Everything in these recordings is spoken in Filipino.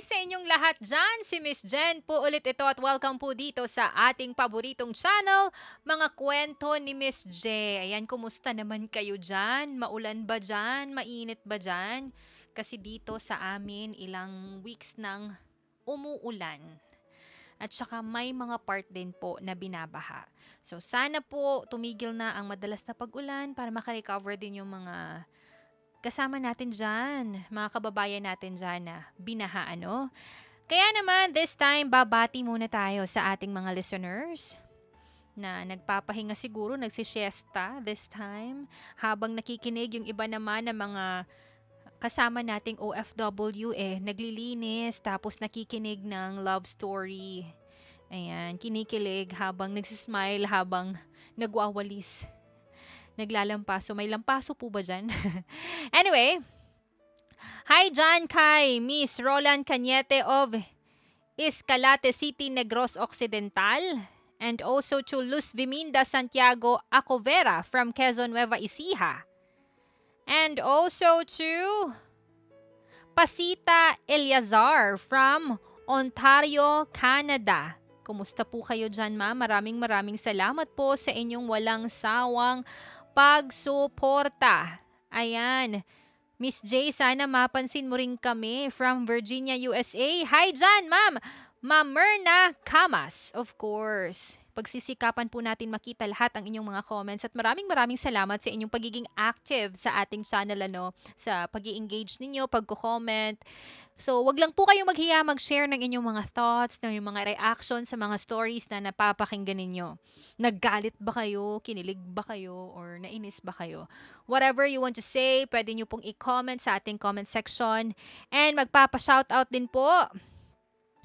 sa inyong lahat dyan, si Miss Jen po ulit ito at welcome po dito sa ating paboritong channel, mga kwento ni Miss J. Ayan, kumusta naman kayo dyan? Maulan ba dyan? Mainit ba dyan? Kasi dito sa amin, ilang weeks nang umuulan. At saka may mga part din po na binabaha. So sana po tumigil na ang madalas na pag-ulan para makarecover din yung mga kasama natin dyan, mga kababayan natin dyan na binaha, ano? Kaya naman, this time, babati muna tayo sa ating mga listeners na nagpapahinga siguro, nagsisiesta this time, habang nakikinig yung iba naman ng mga kasama nating OFW naglilinis, tapos nakikinig ng love story. Ayan, kinikilig habang nagsismile, habang nagwawalis, naglalampaso. May lampaso po ba dyan? Anyway, hi dyan kay Miss Roland Cañete of Escalate City, Negros Occidental. And also to Luz Viminda Santiago Acovera from Quezon, Nueva Ecija. And also to Pasita Eliazar from Ontario, Canada. Kumusta po kayo dyan, ma'am? Maraming salamat po sa inyong walang sawang pagsuporta. Ayan. Miss J, sana mapansin mo rin kami from Virginia, USA. Hi dyan, ma'am! Ma'am Myrna Camas, of course. Pagsisikapan po natin makita lahat ang inyong mga comments at maraming salamat sa inyong pagiging active sa ating channel, sa pag-i-engage ninyo, pagko-comment. So, wag lang po kayong maghiya mag-share ng inyong mga thoughts, ng inyong mga reaction sa mga stories na napapakinggan ninyo. Naggalit ba kayo? Kinilig ba kayo? Or nainis ba kayo? Whatever you want to say, pwede nyo pong i-comment sa ating comment section. And magpapa-shoutout din po.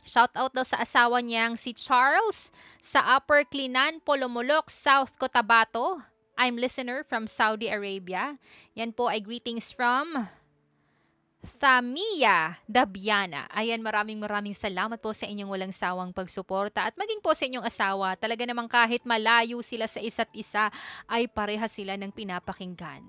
Shoutout daw sa asawa niyang si Charles sa Upper Clinan, Polomolok, South Cotabato. I'm listener from Saudi Arabia. Yan po ay greetings from Thamia Dabiana. Ayan, maraming salamat po sa inyong walang sawang pagsuporta at maging po sa inyong asawa. Talaga namang kahit malayo sila sa isa't isa, ay pareha sila ng pinapakinggan.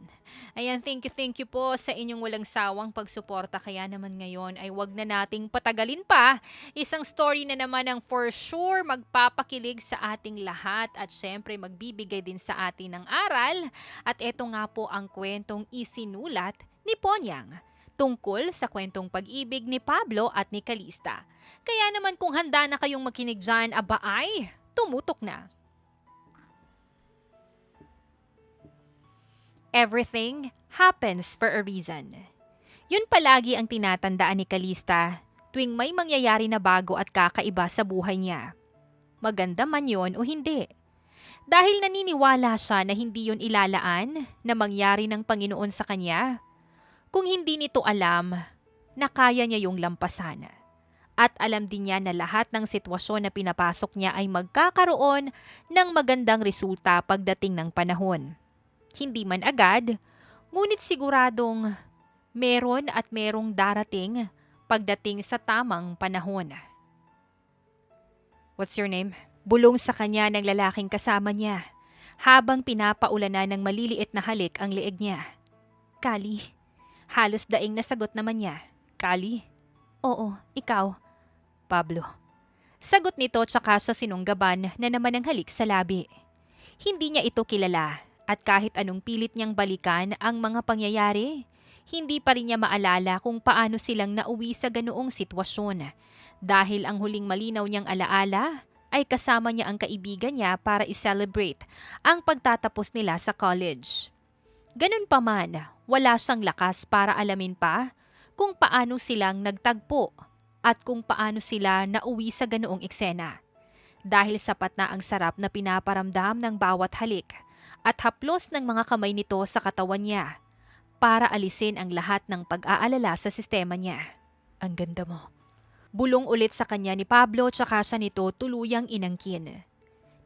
Ayan, thank you po sa inyong walang sawang pagsuporta. Kaya naman ngayon ay wag na nating patagalin pa. Isang story na naman ang for sure magpapakilig sa ating lahat at syempre magbibigay din sa atin ng aral. At eto nga po ang kwentong isinulat ni Ponyang tungkol sa kwentong pag-ibig ni Pablo at ni Calista. Kaya naman kung handa na kayong makinig dyan, aba ay, tumutok na. Everything happens for a reason. Yun palagi ang tinatandaan ni Calista tuwing may mangyayari na bago at kakaiba sa buhay niya. Maganda man yon o hindi. Dahil naniniwala siya na hindi yon ilalaan na mangyari ng Panginoon sa kanya. Kung hindi nito alam na kaya niya yung lampasan. At alam din niya na lahat ng sitwasyon na pinapasok niya ay magkakaroon ng magandang resulta pagdating ng panahon. Hindi man agad, ngunit siguradong meron at merong darating pagdating sa tamang panahon. What's your name? Bulong sa kanya ng lalaking kasama niya habang pinapaulanan ng maliliit na halik ang leeg niya. Kali. Halos daing nasagot naman niya. Kali? Oo, ikaw. Pablo. Sagot nito tsaka sa sinunggaban na naman ang halik sa labi. Hindi niya ito kilala at kahit anong pilit niyang balikan ang mga pangyayari, hindi pa rin niya maalala kung paano silang nauwi sa ganoong sitwasyon. Dahil ang huling malinaw niyang alaala ay kasama niya ang kaibigan niya para i-celebrate ang pagtatapos nila sa college. Ganun pa man, wala siyang lakas para alamin pa kung paano silang nagtagpo at kung paano sila nauwi sa ganoong eksena. Dahil sapat na ang sarap na pinaparamdam ng bawat halik at haplos ng mga kamay nito sa katawan niya para alisin ang lahat ng pag-aalala sa sistema niya. Ang ganda mo. Bulong ulit sa kanya ni Pablo tsaka siya nito tuluyang inangkin.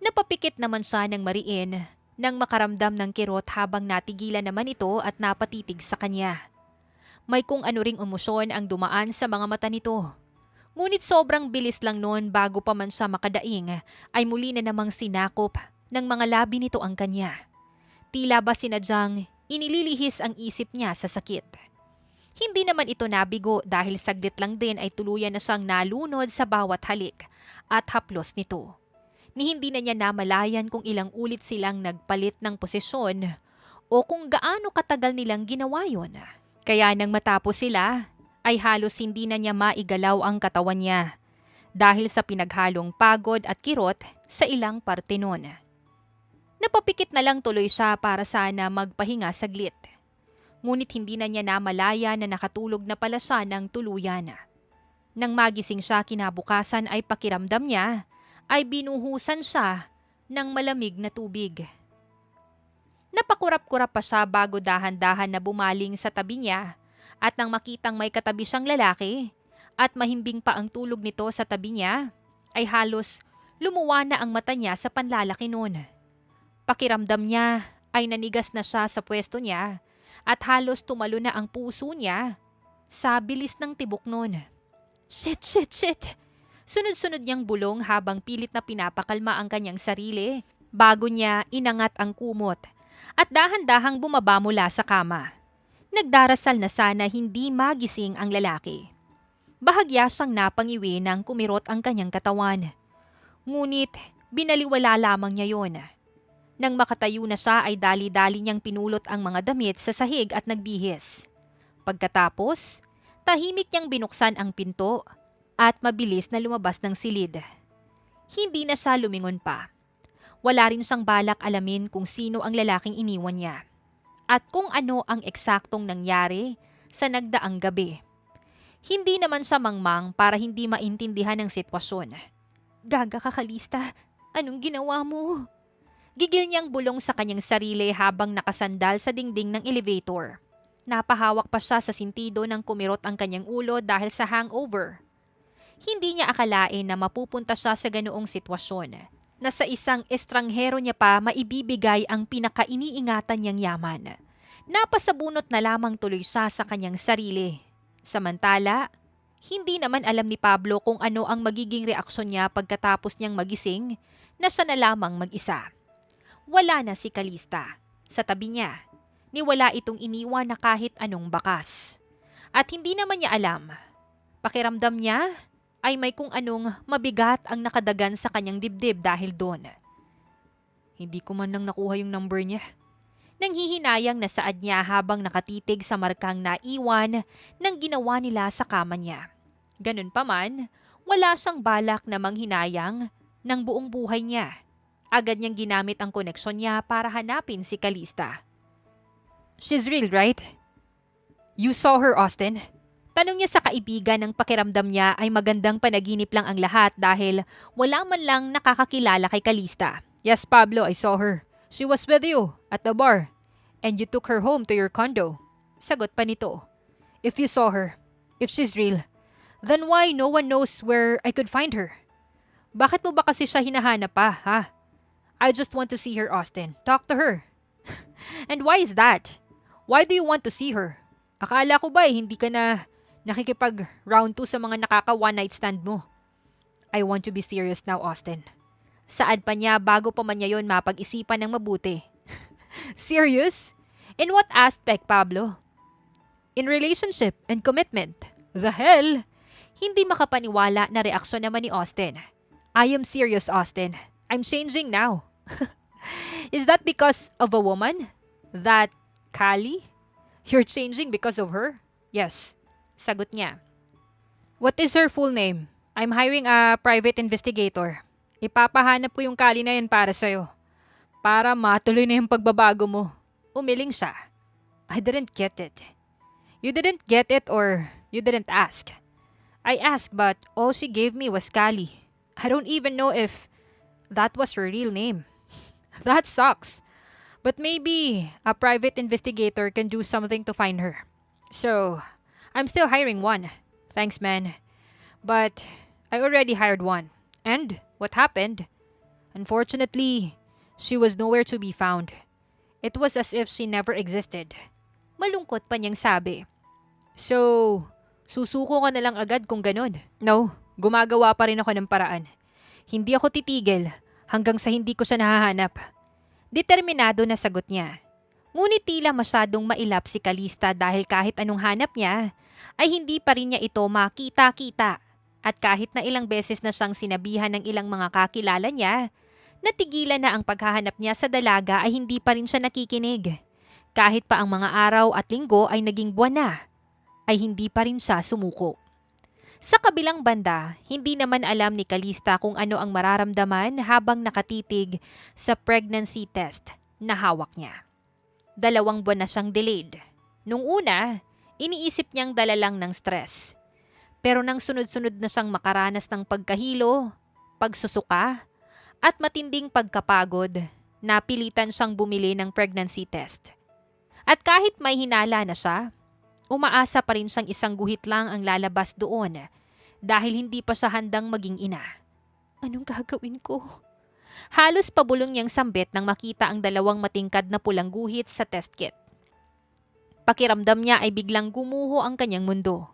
Napapikit naman siya ng mariin nang makaramdam ng kirot habang natigilan naman ito at napatitig sa kanya. May kung ano ring emosyon ang dumaan sa mga mata nito. Ngunit sobrang bilis lang noon bago pa man siya makadaing ay muli na namang sinakop ng mga labi nito ang kanya. Tila ba sinadyang inililihis ang isip niya sa sakit. Hindi naman ito nabigo dahil saglit lang din ay tuluyan na siyang nalunod sa bawat halik at haplos nito. Ni hindi na niya namalayan kung ilang ulit silang nagpalit ng posisyon o kung gaano katagal nilang ginawa yon. Kaya nang matapos sila, ay halos hindi na niya maigalaw ang katawan niya dahil sa pinaghalong pagod at kirot sa ilang parte nun. Napapikit na lang tuloy siya para sana magpahinga saglit. Ngunit hindi na niya namalaya na nakatulog na pala siya ng tuluyan. Nang magising siya kinabukasan ay pakiramdam niya ay binuhusan siya ng malamig na tubig. Napakurap-kurap pa siya bago dahan-dahan na bumaling sa tabi niya at nang makitang may katabi siyang lalaki at mahimbing pa ang tulog nito sa tabi niya ay halos lumuwa na ang mata niya sa panlalaki noon. Pakiramdam niya ay nanigas na siya sa pwesto niya at halos tumalo na ang puso niya sa bilis ng tibok noon. Shit, shit, shit! Sunod-sunod niyang bulong habang pilit na pinapakalma ang kanyang sarili bago niya inangat ang kumot at dahan-dahang bumaba mula sa kama. Nagdarasal na sana hindi magising ang lalaki. Bahagya siyang napangiwi nang kumirot ang kanyang katawan. Ngunit binaliwala lamang niya yon. Nang makatayo na siya ay dali-dali niyang pinulot ang mga damit sa sahig at nagbihis. Pagkatapos, tahimik niyang binuksan ang pinto at mabilis na lumabas ng silid. Hindi na siya lumingon pa. Wala rin siyang balak alamin kung sino ang lalaking iniwan niya at kung ano ang eksaktong nangyari sa nagdaang gabi. Hindi naman siya mangmang para hindi maintindihan ang sitwasyon. Gaga ka, Kalista. Anong ginawa mo? Gigil niyang bulong sa kanyang sarili habang nakasandal sa dingding ng elevator. Napahawak pa siya sa sintido nang kumirot ang kanyang ulo dahil sa hangover. Hindi niya akalain na mapupunta siya sa ganoong sitwasyon, na sa isang estranghero niya pa maibibigay ang pinakainiingatan niyang yaman. Napasabunot na lamang tuloy siya sa kanyang sarili. Samantala, hindi naman alam ni Pablo kung ano ang magiging reaksyon niya pagkatapos niyang magising na siya na lamang mag-isa. Wala na si Kalista. Sa tabi niya, niwala itong iniwan na kahit anong bakas. At hindi naman niya alam. Pakiramdam niya ay may kung anong mabigat ang nakadagan sa kanyang dibdib dahil doon. Hindi ko man lang nakuha yung number niya. Nanghihinayang na saad niya habang nakatitig sa markang naiwan ng ginawa nila sa kama niya. Ganun pa man, wala siyang balak na manghinayang ng buong buhay niya. Agad niyang ginamit ang koneksyon niya para hanapin si Kalista. She's real, right? You saw her, Austin? Tanong niya sa kaibigan ng pakiramdam niya ay magandang panaginip lang ang lahat dahil wala man lang nakakakilala kay Kalista. Yes, Pablo, I saw her. She was with you at the bar and you took her home to your condo. Sagot pa nito. If you saw her, if she's real, then why no one knows where I could find her? Bakit mo ba kasi siya hinahanap pa, ha? I just want to see her, Austin. Talk to her. And why is that? Why do you want to see her? Akala ko ba hindi ka na nakikipag round 2 sa mga nakaka one night stand mo? I want to be serious now, Austin. Saad pa niya bago pa man niya yon mapag-isipan ng mabuti. Serious? In what aspect, Pablo? In relationship and commitment. The hell? Hindi makapaniwala na reaksyon naman ni Austin. I am serious, Austin. I'm changing now. Is that because of a woman? That Kali? You're changing because of her? Yes. Sagot niya. What is her full name? I'm hiring a private investigator. Ipapahanap ko yung Kali na yan para sa'yo. Para matuloy na yung pagbabago mo. Umiling siya. I didn't get it. You didn't get it or you didn't ask. I asked but all she gave me was Kali. I don't even know if that was her real name. That sucks. But maybe a private investigator can do something to find her. So, I'm still hiring one. Thanks, man. But I already hired one. And what happened? Unfortunately, she was nowhere to be found. It was as if she never existed. Malungkot pa niyang sabi. So, susuko ka na lang agad kung ganun? No, gumagawa pa rin ako ng paraan. Hindi ako titigil hanggang sa hindi ko siya nahahanap. Determinado na sagot niya. Ngunit tila masyadong mailap si Calista dahil kahit anong hanap niya, ay hindi pa rin niya ito makita-kita. At kahit na ilang beses na siyang sinabihan ng ilang mga kakilala niya, natigilan na ang paghahanap niya sa dalaga ay hindi pa rin siya nakikinig. Kahit pa ang mga araw at linggo ay naging buwan na, ay hindi pa rin siya sumuko. Sa kabilang banda, hindi naman alam ni Calista kung ano ang mararamdaman habang nakatitig sa pregnancy test na hawak niya. 2 buwan na siyang delayed. Nung una, iniisip niyang dala lang ng stress. Pero nang sunod-sunod na siyang makaranas ng pagkahilo, pagsusuka, at matinding pagkapagod, napilitan siyang bumili ng pregnancy test. At kahit may hinala na siya, umaasa pa rin siyang isang guhit lang ang lalabas doon dahil hindi pa siya handang maging ina. Anong gagawin ko? Halos pabulong niyang sambit nang makita ang 2 matingkad na pulang guhit sa test kit. Pakiramdam niya ay biglang gumuho ang kanyang mundo.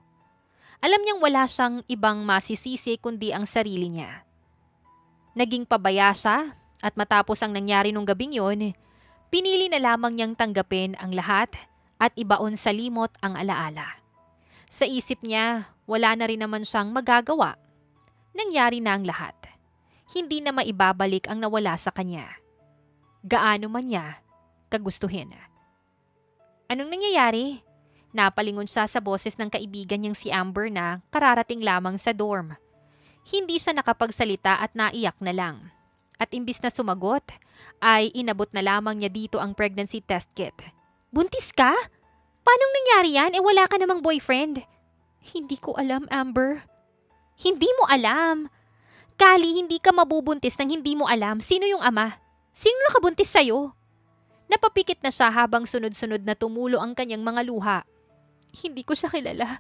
Alam niyang wala siyang ibang masisisi kundi ang sarili niya. Naging pabaya siya at matapos ang nangyari nung gabing yun, pinili na lamang niyang tanggapin ang lahat at ibaon sa limot ang alaala. Sa isip niya, wala na rin naman siyang magagawa. Nangyari na ang lahat. Hindi na maibabalik ang nawala sa kanya. Gaano man niya kagustuhin. Anong nangyayari? Napalingon siya sa boses ng kaibigan niyang si Amber na kararating lamang sa dorm. Hindi siya nakapagsalita at naiyak na lang. At imbis na sumagot, ay inabot na lamang niya dito ang pregnancy test kit. Buntis ka? Paanong nangyari yan? Wala ka namang boyfriend. Hindi ko alam, Amber. Hindi mo alam? Kali, hindi ka mabubuntis nang hindi mo alam sino yung ama. Sino nakabuntis sa'yo? Napapikit na siya habang sunod-sunod na tumulo ang kanyang mga luha. Hindi ko siya kilala.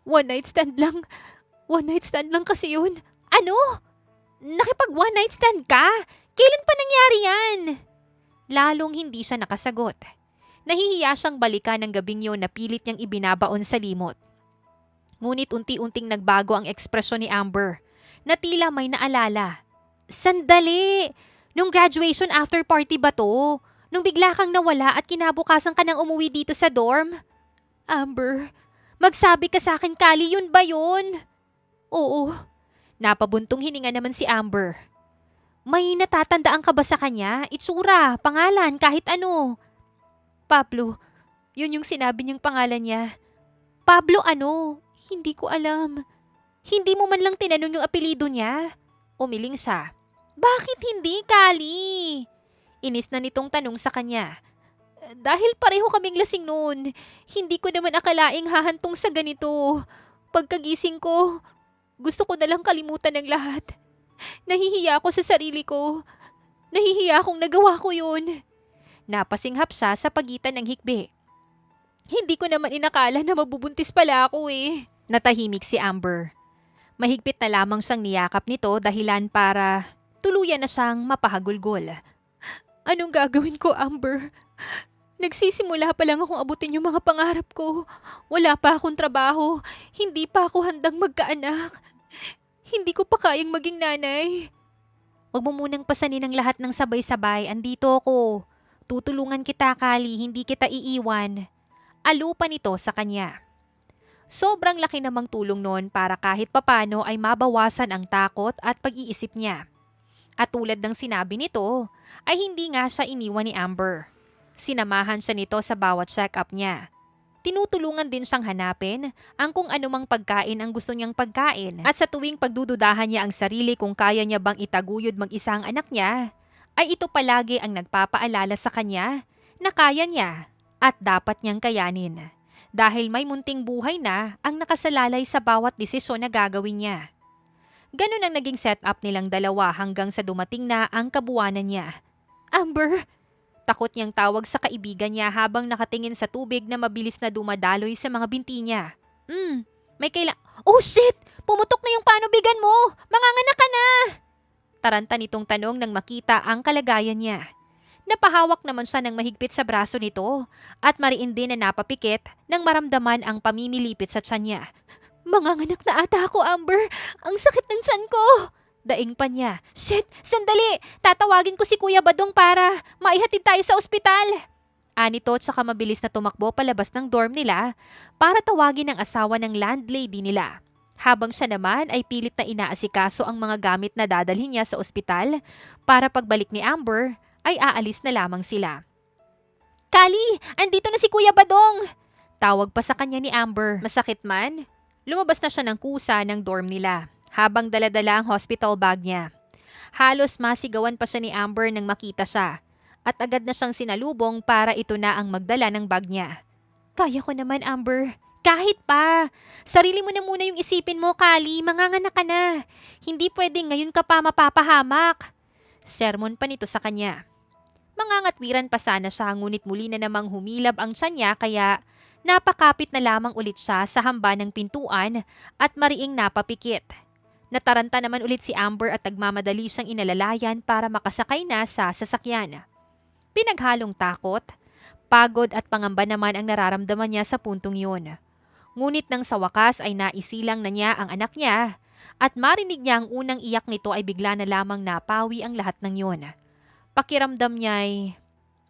One night stand lang. One night stand lang kasi yun. Ano? Nakipag one night stand ka? Kailan pa nangyari yan? Lalong hindi siya nakasagot. Nahihiya siyang balikan ng gabing yun na pilit niyang ibinabaon sa limot. Ngunit unti-unting nagbago ang ekspresyon ni Amber na tila may naalala. Sandali! Nung graduation after party ba to? Nung bigla kang nawala at kinabukasan ka nang umuwi dito sa dorm? Amber, magsabi ka sa akin, Kali, yun ba yun? Oo. Napabuntong hininga naman si Amber. May natatandaan ka ba sa kanya? Itsura, pangalan, kahit ano. Pablo, yun yung sinabi niyang pangalan niya. Pablo ano? Hindi ko alam. Hindi mo man lang tinanong yung apelido niya? Umiling siya. Bakit hindi, Kali? Inis na nitong tanong sa kanya. Dahil pareho kaming lasing noon, hindi ko naman akalaing hahantong sa ganito. Pagkagising ko, gusto ko na lang kalimutan ng lahat. Nahihiya ako sa sarili ko. Nahihiya akong nagawa ko yun. Napasinghap siya sa pagitan ng hikbi. Hindi ko naman inakala na mabubuntis pala ako eh. Natahimik si Amber. Mahigpit na lamang siyang niyakap nito dahilan para tuluyan na siyang mapahagulgol. Anong gagawin ko, Amber? Nagsisimula pa lang akong abutin yung mga pangarap ko. Wala pa akong trabaho. Hindi pa ako handang magkaanak. Hindi ko pa kayang maging nanay. Huwag mo munang pasanin ang lahat ng sabay-sabay. Andito ako. Tutulungan kita, Kali. Hindi kita iiwan. Alo pa nito sa kanya. Sobrang laki namang tulong noon para kahit papano ay mabawasan ang takot at pag-iisip niya. At tulad ng sinabi nito, ay hindi nga siya iniwan ni Amber. Sinamahan siya nito sa bawat check-up niya. Tinutulungan din siyang hanapin ang kung anumang pagkain ang gusto niyang pagkain. At sa tuwing pagdududahan niya ang sarili kung kaya niya bang itaguyod mag-isa ang anak niya, ay ito palagi ang nagpapaalala sa kanya na kaya niya at dapat niyang kayanin. Dahil may munting buhay na ang nakasalalay sa bawat desisyon na gagawin niya. Ganun ang naging setup nilang dalawa hanggang sa dumating na ang kabuwanan niya. Amber! Takot niyang tawag sa kaibigan niya habang nakatingin sa tubig na mabilis na dumadaloy sa mga binti niya. May Oh shit! Pumutok na yung panubigan mo! Manganganak ka na! Taranta nitong tanong nang makita ang kalagayan niya. Napahawak naman siya ng mahigpit sa braso nito at mariin din na napapikit nang maramdaman ang pamimilipit sa tiyan niya. Manganganak na ata ako, Amber! Ang sakit ng tiyan ko! Daing pa niya. Shit! Sandali! Tatawagin ko si Kuya Badong para maihatid tayo sa ospital. Anito tsaka mabilis na tumakbo palabas ng dorm nila para tawagin ang asawa ng landlady nila. Habang siya naman ay pilit na inaasikaso ang mga gamit na dadalhin niya sa ospital para pagbalik ni Amber ay aalis na lamang sila. Kali, andito na si Kuya Badong! Tawag pa sa kanya ni Amber. Masakit man? Lumabas na siya ng kusa ng dorm nila habang daladala ang hospital bag niya. Halos masigawan pa siya ni Amber nang makita siya at agad na siyang sinalubong para ito na ang magdala ng bag niya. Kaya ko naman, Amber. Kahit pa. Sarili mo na muna yung isipin mo, Kali. Manganganak ka na. Hindi pwedeng ngayon ka pa mapapahamak. Sermon pa nito sa kanya. Mangangatwiran pa sana siya ngunit muli na namang humilab ang tiyan niya kaya napakapit na lamang ulit siya sa hamba ng pintuan at mariing napapikit. Nataranta naman ulit si Amber at nagmamadali siyang inalalayan para makasakay na sa sasakyan. Pinaghalong takot, pagod at pangamba naman ang nararamdaman niya sa puntong yun. Ngunit nang sa wakas ay naisilang na niya ang anak niya at marinig niya ang unang iyak nito ay bigla na lamang napawi ang lahat ng yun. Pakiramdam niya ay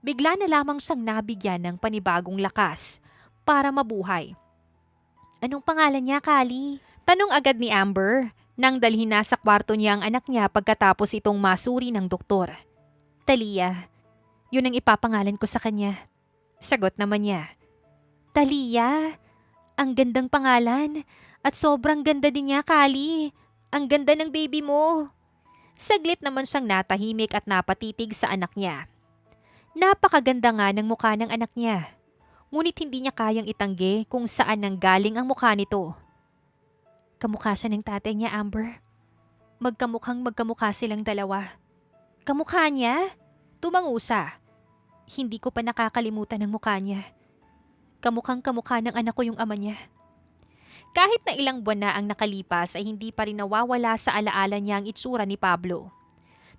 bigla na lamang siyang nabigyan ng panibagong lakas para mabuhay. Anong pangalan niya, Kali? Tanong agad ni Amber nang dalhin na sa kwarto niya ang anak niya pagkatapos itong masuri ng doktor. Talia, yun ang ipapangalan ko sa kanya. Sagot naman niya. Talia, ang gandang pangalan at sobrang ganda din niya, Kali. Ang ganda ng baby mo. Saglit naman siyang natahimik at napatitig sa anak niya. Napakaganda nga ng mukha ng anak niya. Ngunit hindi niya kayang itanggi kung saan nanggaling ang mukha nito. Kamukha siya ng tatay niya, Amber. Magkamukha silang dalawa. Kamukha niya? Tumango siya. Hindi ko pa nakakalimutan ang mukha niya. Kamukha ng anak ko yung ama niya. Kahit na ilang buwan na ang nakalipas ay hindi pa rin nawawala sa alaala niya ang itsura ni Pablo.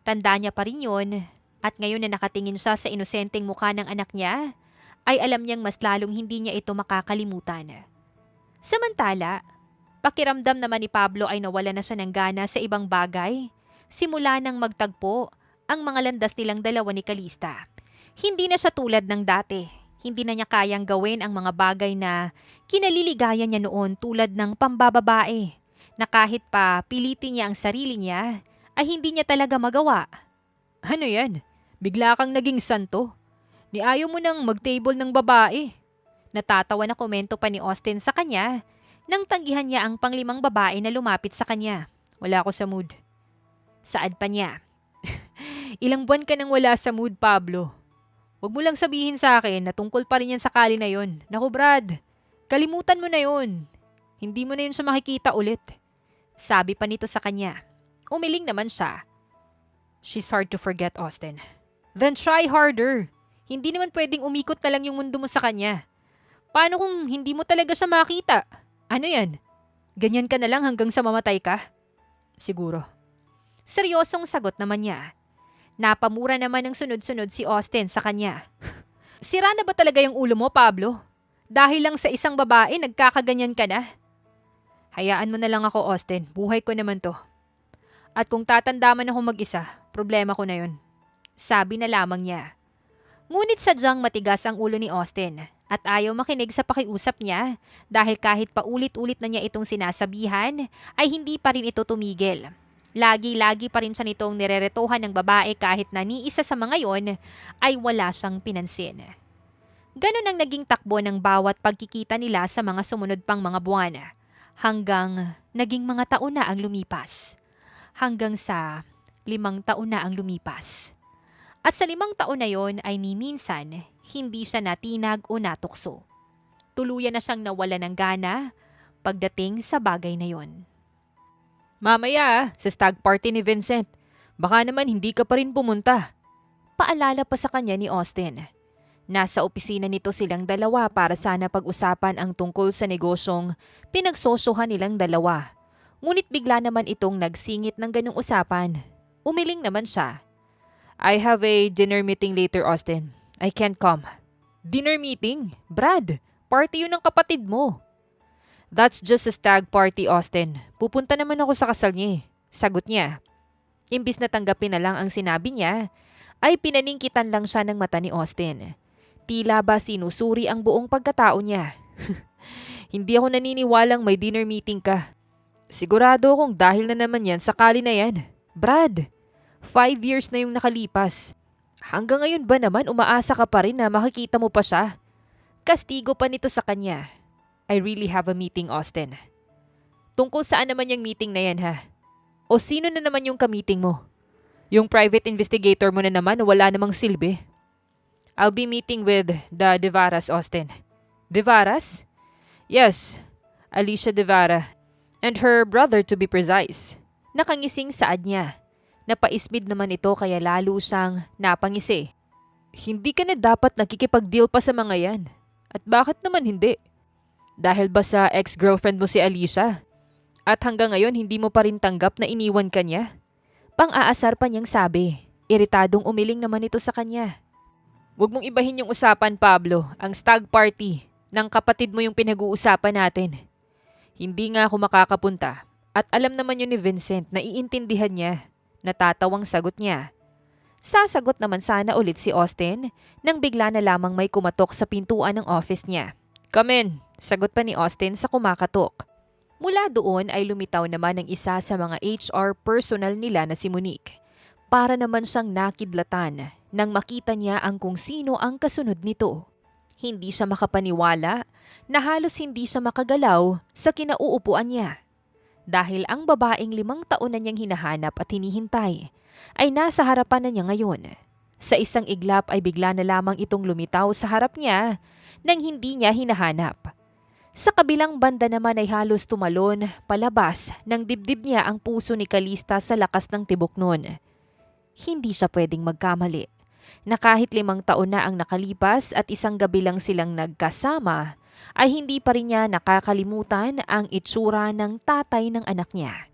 Tanda niya pa rin yun at ngayon na nakatingin siya sa inosenteng mukha ng anak niya, ay alam niyang mas lalong hindi niya ito makakalimutan. Samantala, pakiramdam naman ni Pablo ay nawala na siya ng gana sa ibang bagay. Simula nang magtagpo ang mga landas nilang dalawa ni Calista. Hindi na siya tulad ng dati. Hindi na niya kayang gawin ang mga bagay na kinaliligayan niya noon tulad ng pambababae na kahit pa pilitin niya ang sarili niya ay hindi niya talaga magawa. Ano yan? Bigla kang naging santo. Ni ayaw mo nang mag-table ng babae. Natatawa na komento pa ni Austin sa kanya nang tanggihan niya ang panglimang babae na lumapit sa kanya. Wala ako sa mood. Saad pa niya. Ilang buwan ka nang wala sa mood, Pablo. Huwag mo lang sabihin sa akin na tungkol pa rin yan sa Kali na yon. Naku Brad, kalimutan mo na yon. Hindi mo na yun siya makikita ulit. Sabi pa nito sa kanya. Umiling naman siya. She's hard to forget, Austin. Then try harder. Hindi naman pwedeng umikot na lang yung mundo mo sa kanya. Paano kung hindi mo talaga siya makita? Ano yan? Ganyan ka na lang hanggang sa mamatay ka? Siguro. Seryosong sagot naman niya. Napamura naman ng sunod-sunod si Austin sa kanya. Sira na ba talaga yung ulo mo, Pablo? Dahil lang sa isang babae, nagkakaganyan ka na? Hayaan mo na lang ako, Austin. Buhay ko naman to. At kung tatanda man ako mag-isa, problema ko na yun. Sabi na lamang niya. Ngunit sadyang matigas ang ulo ni Austin at ayaw makinig sa pakiusap niya dahil kahit paulit-ulit na niya itong sinasabihan, ay hindi pa rin ito tumigil. Lagi-lagi pa rin siya nitong nireretohan ng babae kahit na ni isa sa mga yon ay wala siyang pinansin. Ganon ang naging takbo ng bawat pagkikita nila sa mga sumunod pang mga buwan hanggang naging mga taon na ang lumipas. Hanggang sa 5 taon na ang lumipas. At sa 5 taon na yon ay ni minsan hindi siya natinag o natukso. Tuluyan na siyang nawala ng gana pagdating sa bagay na yon. Mamaya, sa stag party ni Vincent. Baka naman hindi ka pa rin pumunta. Paalala pa sa kanya ni Austin. Nasa opisina nito silang dalawa para sana pag-usapan ang tungkol sa negosyong pinagsosyohan nilang dalawa. Ngunit bigla naman itong nagsingit ng ganung usapan. Umiling naman siya. I have a dinner meeting later, Austin. I can't come. Dinner meeting? Brad, party yun ng kapatid mo. That's just a stag party, Austin. Pupunta naman ako sa kasal niya. Sagot niya. Imbis na tanggapin na lang ang sinabi niya, ay pinaningkitan lang siya ng mata ni Austin. Tila ba sinusuri ang buong pagkatao niya. Hindi ako naniniwalang may dinner meeting ka. Sigurado akong dahil na naman yan sa kali na yan. Brad, 5 years na yung nakalipas. Hanggang ngayon ba naman umaasa ka pa rin na makikita mo pa siya? Kastigo pa nito sa kanya. I really have a meeting, Austin. Tungkol saan naman yung meeting na yan, ha? O sino na naman yung ka-meeting mo? Yung private investigator mo na naman na wala namang silbi? I'll be meeting with the Devaras, Austin. Devaras? Yes, Alicia Devara. And her brother to be precise. Nakangising saad niya. Napaismid naman ito kaya lalo siyang napangisi. Hindi ka na dapat nakikipag-deal pa sa mga yan. At bakit naman hindi? Dahil ba sa ex-girlfriend mo si Alicia? At hanggang ngayon hindi mo pa rin tanggap na iniwan ka niya? Pang-aasar pa niyang sabi. Iritadong umiling naman ito sa kanya. Huwag mong ibahin yung usapan, Pablo. Ang stag party ng kapatid mo yung pinag-uusapan natin. Hindi nga ako makakapunta. At alam naman yun ni Vincent na iintindihan niya. Natatawang sagot niya. Sasagot naman sana ulit si Austin nang bigla na lamang may kumatok sa pintuan ng office niya. Come in, sagot pa ni Austin sa kumakatok. Mula doon ay lumitaw naman ang isa sa mga HR personnel nila na si Monique. Para naman siyang nakidlatan nang makita niya ang kung sino ang kasunod nito. Hindi siya makapaniwala na halos hindi siya makagalaw sa kinauupuan niya. Dahil ang babaeng 5 taon na niyang hinahanap at hinihintay ay nasa harapan na niya ngayon. Sa isang iglap ay bigla na lamang itong lumitaw sa harap niya nang hindi niya hinahanap. Sa kabilang banda naman ay halos tumalon palabas ng dibdib niya ang puso ni Calista sa lakas ng tibok nun. Hindi siya pwedeng magkamali. Na kahit 5 taon na ang nakalipas at isang gabi lang silang nagkasama, ay hindi pa rin niya nakakalimutan ang itsura ng tatay ng anak niya.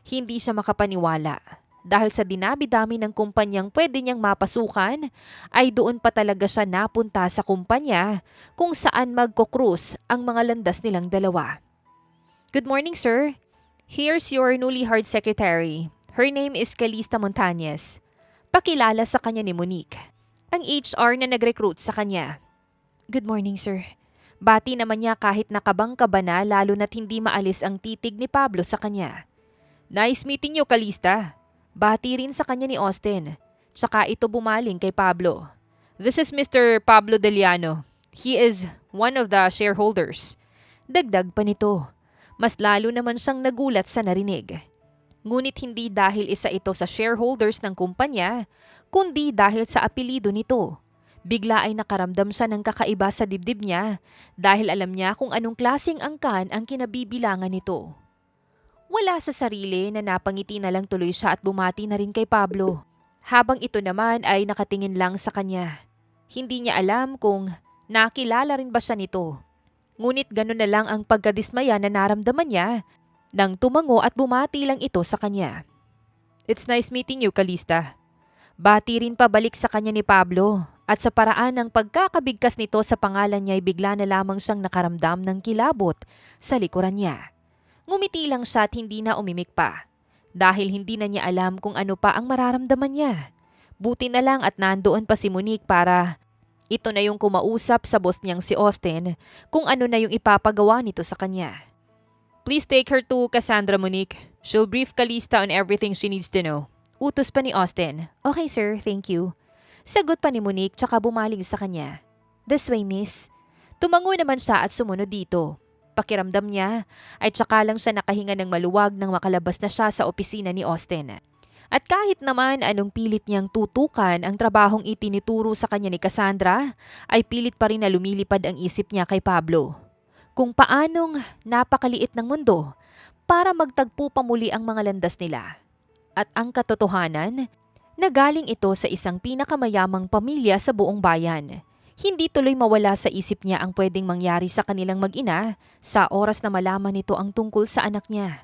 Hindi siya makapaniwala dahil sa dinabi-dami ng kumpanyang pwede niyang mapasukan, ay doon pa talaga siya napunta sa kumpanya kung saan magkokrus ang mga landas nilang dalawa. Good morning, sir. Here's your newly hired secretary. Her name is Calista Montañez. Pakilala sa kanya ni Monique, ang HR na nag-recruit sa kanya. Good morning, sir. Bati naman niya kahit nakabangkaba na lalo na't hindi maalis ang titig ni Pablo sa kanya. Nice meeting you, Calista. Bati rin sa kanya ni Austin. Tsaka ito bumaling kay Pablo. This is Mr. Pablo Deliano. He is one of the shareholders. Dagdag pa nito. Mas lalo naman siyang nagulat sa narinig. Ngunit hindi dahil isa ito sa shareholders ng kumpanya, kundi dahil sa apelido nito. Bigla ay nakaramdam siya ng kakaiba sa dibdib niya dahil alam niya kung anong klaseng angkan ang kinabibilangan nito. Wala sa sarili na napangiti na lang tuloy siya at bumati na rin kay Pablo. Habang ito naman ay nakatingin lang sa kanya. Hindi niya alam kung nakilala rin ba siya nito. Ngunit gano'n na lang ang pagkadismaya na naramdaman niya nang tumango at bumati lang ito sa kanya. It's nice meeting you, Calista. Bati rin pabalik sa kanya ni Pablo at sa paraan ng pagkakabigkas nito sa pangalan niya ay bigla na lamang siyang nakaramdam ng kilabot sa likuran niya. Ngumiti lang siya at hindi na umimik pa dahil hindi na niya alam kung ano pa ang mararamdaman niya. Buti na lang at nandoon pa si Monique para ito na yung kumausap sa boss niyang si Austin kung ano na yung ipapagawa nito sa kanya. Please take her to Cassandra, Monique. She'll brief Calista on everything she needs to know. Utos pa ni Austin. Okay, sir. Thank you. Sagot pa ni Monique tsaka bumaling sa kanya. This way, miss. Tumango naman siya at sumunod dito. Pakiramdam niya ay tsaka lang siya nakahinga ng maluwag nang makalabas na siya sa opisina ni Austin. At kahit naman anong pilit niyang tutukan ang trabahong itinuturo sa kanya ni Cassandra, ay pilit pa rin na lumilipad ang isip niya kay Pablo. Kung paanong napakaliit ng mundo para magtagpo pa muli ang mga landas nila. At ang katotohanan, nagaling ito sa isang pinakamayamang pamilya sa buong bayan. Hindi tuloy mawala sa isip niya ang pwedeng mangyari sa kanilang mag-ina sa oras na malaman nito ang tungkol sa anak niya.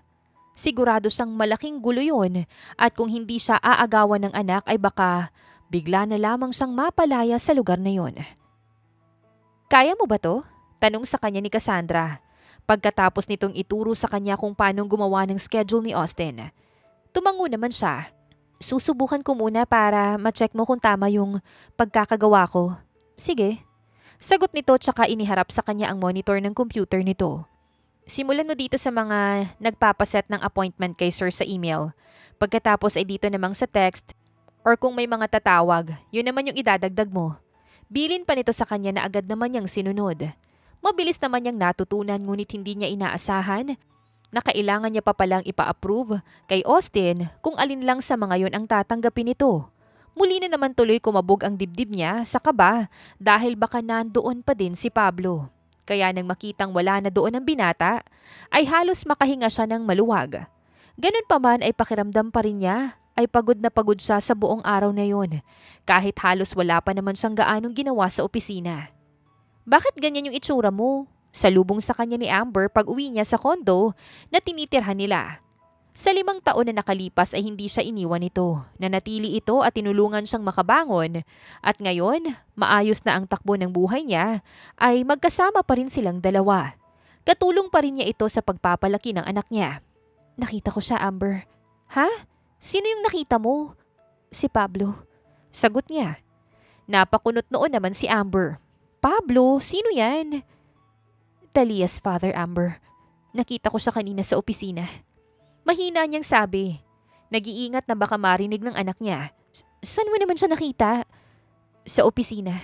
Sigurado siyang malaking gulo yun at kung hindi siya aagawan ng anak ay baka bigla na lamang siyang mapalaya sa lugar na yun. Kaya mo ba to? Tanong sa kanya ni Cassandra. Pagkatapos nitong ituro sa kanya kung paano gumawa ng schedule ni Austin. Tumango naman siya. Susubukan ko muna para ma-check mo kung tama yung pagkakagawa ko. Sige. Sagot nito tsaka iniharap sa kanya ang monitor ng computer nito. Simulan mo dito sa mga nagpapaset ng appointment kay sir sa email. Pagkatapos ay dito namang sa text or kung may mga tatawag, yun naman yung idadagdag mo. Bilin pa nito sa kanya na agad naman niyang sinunod. Mabilis naman niyang natutunan ngunit hindi niya inaasahan na kailangan niya pa palang ipa-approve kay Austin kung alin lang sa mga yon ang tatanggapin nito. Muli na naman tuloy kumabog ang dibdib niya sa kaba dahil baka nandoon pa din si Pablo. Kaya nang makitang wala na doon ang binata, ay halos makahinga siya ng maluwag. Ganun pa man ay pakiramdam pa rin niya ay pagod na pagod siya sa buong araw na yon kahit halos wala pa naman siyang gaanong ginawa sa opisina. Bakit ganyan yung itsura mo? Salubong sa kanya ni Amber pag uwi niya sa kondo na tinitirhan nila. Sa 5 taon na nakalipas ay hindi siya iniwan nito. Nanatili ito at tinulungan siyang makabangon. At ngayon, maayos na ang takbo ng buhay niya, ay magkasama pa rin silang dalawa. Katulong pa rin niya ito sa pagpapalaki ng anak niya. Nakita ko siya, Amber. Ha? Sino yung nakita mo? Si Pablo. Sagot niya. Napakunot noon naman si Amber. Pablo? Sino yan? Talia's father, Amber. Nakita ko siya kanina sa opisina. Mahina niyang sabi. Nag-iingat na baka marinig ng anak niya. Saan mo naman siya nakita? Sa opisina.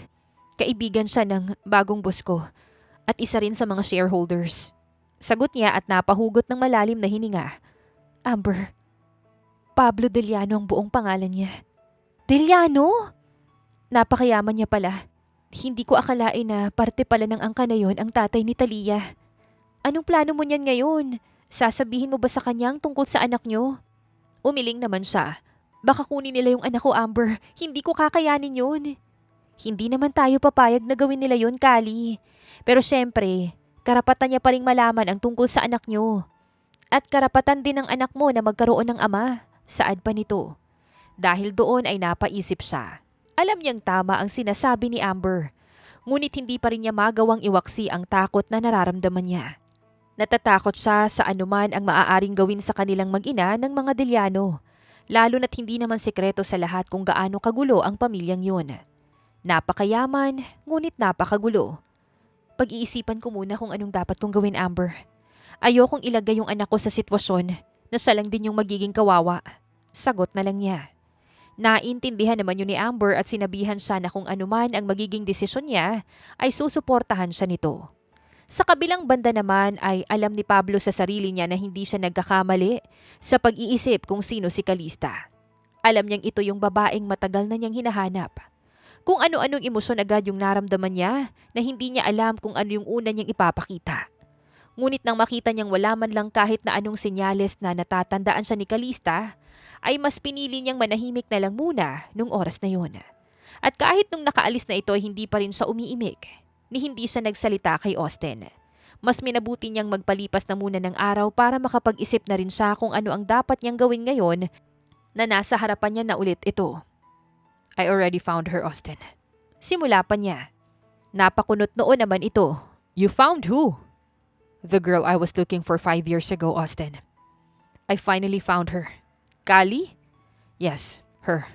Kaibigan siya ng bagong boss ko at isa rin sa mga shareholders. Sagot niya at napahugot ng malalim na hininga. Amber, Pablo Deliano ang buong pangalan niya. Deliano? Napakayaman niya pala. Hindi ko akalain na parte pala ng angka na yon ang tatay ni Talia. Anong plano mo niyan ngayon? Sasabihin mo ba sa kanyang tungkol sa anak niyo? Umiling naman siya. Baka kunin nila yung anak ko, Amber. Hindi ko kakayanin yun. Hindi naman tayo papayag na gawin nila yun, Kali. Pero syempre, karapatan niya pa ring malaman ang tungkol sa anak niyo. At karapatan din ng anak mo na magkaroon ng ama. Saad pa nito. Dahil doon ay napaisip siya. Alam niyang tama ang sinasabi ni Amber. Ngunit hindi pa rin niya magawang iwaksi ang takot na nararamdaman niya. Natatakot siya sa anuman ang maaaring gawin sa kanilang mag-ina ng mga Deliano, lalo na't hindi naman sekreto sa lahat kung gaano kagulo ang pamilyang yun. Napakayaman, ngunit napakagulo. Pag-iisipan ko muna kung anong dapat kong gawin, Amber. Ayokong ilagay yung anak ko sa sitwasyon na siya lang din yung magiging kawawa. Sagot na lang niya. Naintindihan naman yun ni Amber at sinabihan siya na kung anuman ang magiging desisyon niya ay susuportahan siya nito. Sa kabilang banda naman ay alam ni Pablo sa sarili niya na hindi siya nagkakamali sa pag-iisip kung sino si Calista. Alam niyang ito yung babaeng matagal na niyang hinahanap. Kung ano-anong emosyon agad yung naramdaman niya na hindi niya alam kung ano yung una niyang ipapakita. Ngunit nang makita niyang wala man lang kahit na anong senyales na natatandaan siya ni Calista, ay mas pinili niyang manahimik na lang muna nung oras na yun. At kahit nung nakaalis na ito ay hindi pa rin siya umiimik. Ni hindi siya nagsalita kay Austin. Mas minabuti niyang magpalipas na muna ng araw para makapag-isip na rin siya kung ano ang dapat niyang gawin ngayon na nasa harapan niya na ulit ito. I already found her, Austin. Simula pa niya. Napakunot noon naman ito. You found who? The girl I was looking for 5 years ago, Austin. I finally found her. Kali? Yes, her.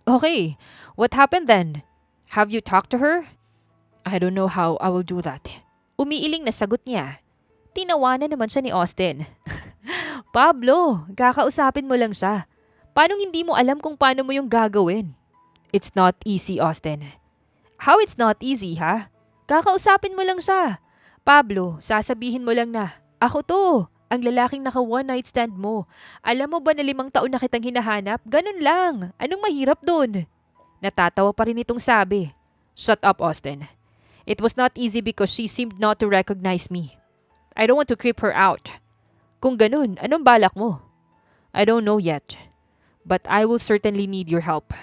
Okay, what happened then? Have you talked to her? I don't know how I will do that. Umiiling na sagot niya. Tinawanan naman siya ni Austin. Pablo, kakausapin mo lang siya. Paano hindi mo alam kung paano mo yung gagawin? It's not easy, Austin. How it's not easy, ha? Kakausapin mo lang siya. Pablo, sasabihin mo lang na, ako to, ang lalaking naka one night stand mo. Alam mo ba na 5 taon na kitang hinahanap? Ganun lang. Anong mahirap dun? Natatawa pa rin itong sabi. Shut up, Austin. It was not easy because she seemed not to recognize me. I don't want to creep her out. Kung ganun, anong balak mo? I don't know yet. But I will certainly need your help.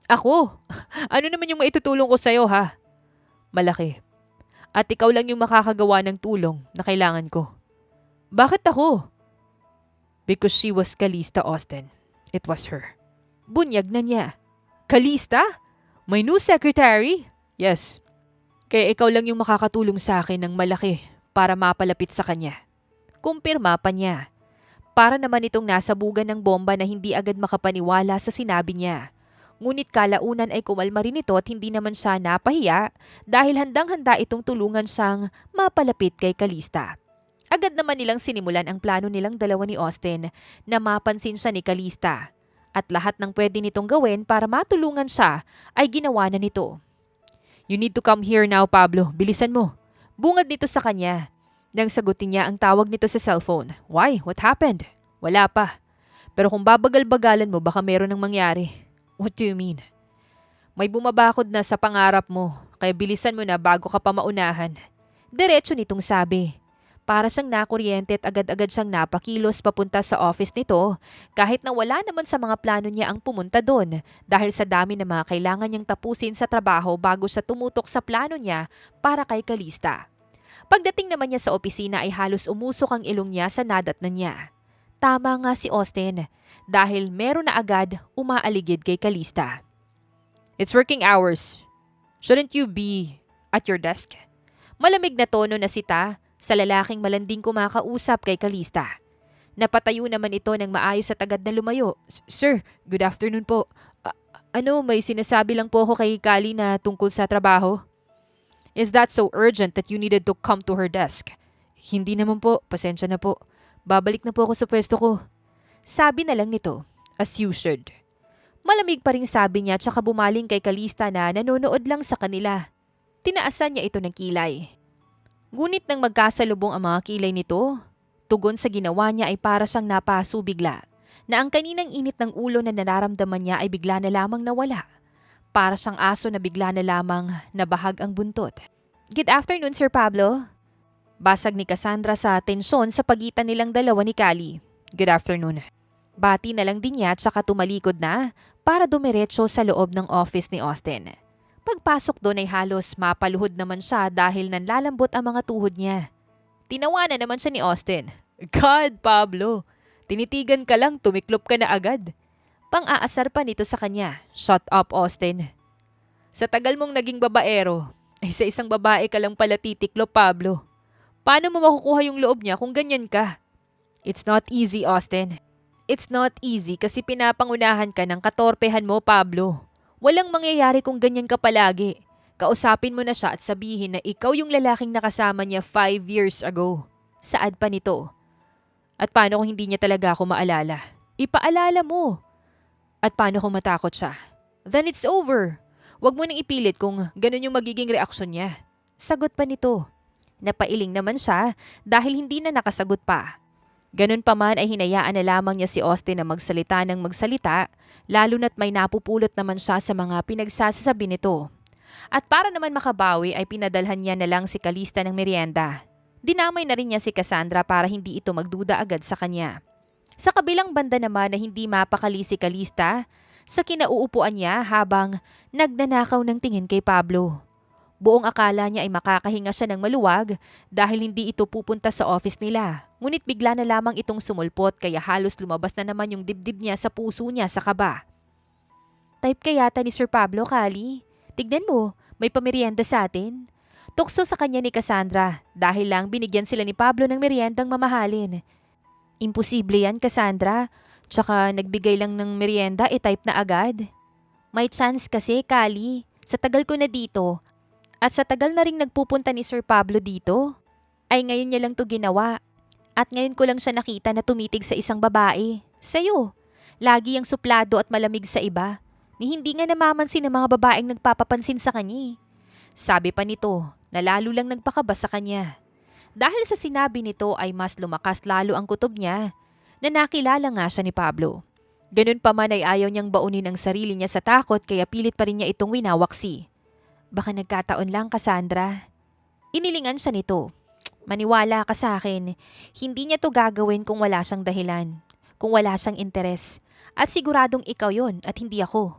Ako? Ano naman yung maitutulong ko sa'yo, ha? Malaki. At ikaw lang yung makakagawa ng tulong na kailangan ko. Bakit ako? Because she was Calista, Austin. It was her. Bunyag na niya. Calista? My new secretary? Yes. Kaya ikaw lang yung makakatulong sa akin ng malaki para mapalapit sa kanya. Kumpirma pa niya. Para naman itong nasa bugan ng bomba na hindi agad makapaniwala sa sinabi niya. Ngunit kalaunan ay kumalma rin ito at hindi naman siya napahiya dahil handang-handa itong tulungan siyang mapalapit kay Calista. Agad naman nilang sinimulan ang plano nilang dalawa ni Austin na mapansin siya ni Calista. At lahat ng pwede nitong gawin para matulungan siya ay ginawa na nito. "You need to come here now, Pablo. Bilisan mo." Bungad nito sa kanya. Nang sagutin niya ang tawag nito sa cellphone. "Why? What happened?" "Wala pa. Pero kung babagal-bagalan mo baka meron ng mangyari." "What do you mean?" "May bumabakod na sa pangarap mo, kaya bilisan mo na bago ka pa maunahan." Diretso nitong sabi. Para siyang nakuryente at agad-agad siyang napakilos papunta sa office nito kahit na wala naman sa mga plano niya ang pumunta doon dahil sa dami ng mga kailangan niyang tapusin sa trabaho bago siya tumutok sa plano niya para kay Calista. Pagdating naman niya sa opisina ay halos umusok ang ilong niya sa nadatnan niya. Tama nga si Austin dahil meron na agad umaaligid kay Calista. "It's working hours. Shouldn't you be at your desk?" Malamig na tono na sita sa lalaking malanding kumakausap kay Calista. Napatayo naman ito ng maayos at agad na lumayo. "Sir, good afternoon po. May sinasabi lang po ako kay Kali na tungkol sa trabaho." "Is that so urgent that you needed to come to her desk?" "Hindi naman po, pasensya na po. Babalik na po ako sa pwesto ko." Sabi na lang nito, "As you should." Malamig pa rin sabi niya tsaka bumaling kay Calista na nanonood lang sa kanila. Tinaasan niya ito ng kilay. Ngunit nang magkasalubong ang mga kilay nito, tugon sa ginawa niya ay para siyang napaso bigla, na ang kaninang init ng ulo na nararamdaman niya ay bigla na lamang nawala. Para siyang aso na bigla na lamang nabahag ang buntot. "Good afternoon, Sir Pablo." Basag ni Cassandra sa tensyon sa pagitan nilang dalawa ni Kali. "Good afternoon." Bati na lang din niya at saka tumalikod na para dumiretso sa loob ng office ni Austin. Pagpasok doon ay halos mapaluhod naman siya dahil nanlalambot ang mga tuhod niya. Tinawanan naman siya ni Austin. "God, Pablo, tinitigan ka lang, tumiklop ka na agad." Pang-aasar pa nito sa kanya. "Shut up, Austin. Sa tagal mong naging babaero, ay sa isang babae ka lang pala titiklop, Pablo. Paano mo makukuha yung loob niya kung ganyan ka?" "It's not easy, Austin. It's not easy kasi pinapangunahan ka ng katorpehan mo, Pablo. Walang mangyayari kung ganyan ka palagi. Kausapin mo na siya at sabihin na ikaw yung lalaking nakasama niya 5 years ago." Saad pa nito. "At paano kung hindi niya talaga ako maalala?" "Ipaalala mo." "At paano kung matakot siya?" "Then it's over. Huwag mo nang ipilit kung ganun yung magiging reaksyon niya." Sagot pa nito. Napailing naman siya dahil hindi na nakasagot pa. Ganun pa man ay hinayaan na lamang niya si Austin na magsalita ng magsalita, lalo na't may napupulot naman siya sa mga pinagsasasabi nito. At para naman makabawi ay pinadalhan niya na lang si Calista ng merienda. Dinamay na rin niya si Cassandra para hindi ito magduda agad sa kanya. Sa kabilang banda naman na hindi mapakali si Calista, sa kinauupuan niya habang nagnanakaw ng tingin kay Pablo. Buong akala niya ay makakahinga siya ng maluwag dahil hindi ito pupunta sa office nila. Ngunit bigla na lamang itong sumulpot kaya halos lumabas na naman yung dibdib niya sa puso niya sa kaba. "Type ka yata ni Sir Pablo, Kali. Tignan mo, may pamerienda sa atin." Tukso sa kanya ni Cassandra dahil lang binigyan sila ni Pablo ng meriendang mamahalin. "Imposible yan, Cassandra. Tsaka nagbigay lang ng merienda, type na agad." "May chance kasi, Kali. Sa tagal ko na dito, at sa tagal na ring nagpupunta ni Sir Pablo dito, ay ngayon niya lang to ginawa. At ngayon ko lang siya nakita na tumitig sa isang babae. Sa'yo. Lagi ang suplado at malamig sa iba. Ni hindi nga namamansin ng mga babaeng nagpapapansin sa kanya." Sabi pa nito na lalo lang nagpakaba sa kanya. Dahil sa sinabi nito ay mas lumakas lalo ang kutob niya na nakilala nga siya ni Pablo. Ganun pa man ay ayaw niyang baunin ang sarili niya sa takot kaya pilit pa rin niya itong winawaksi. "Baka nagkataon lang, Cassandra." Inilingan siya nito. "Maniwala ka sa akin, hindi niya to gagawin kung wala siyang dahilan, kung wala siyang interes. At siguradong ikaw yon at hindi ako.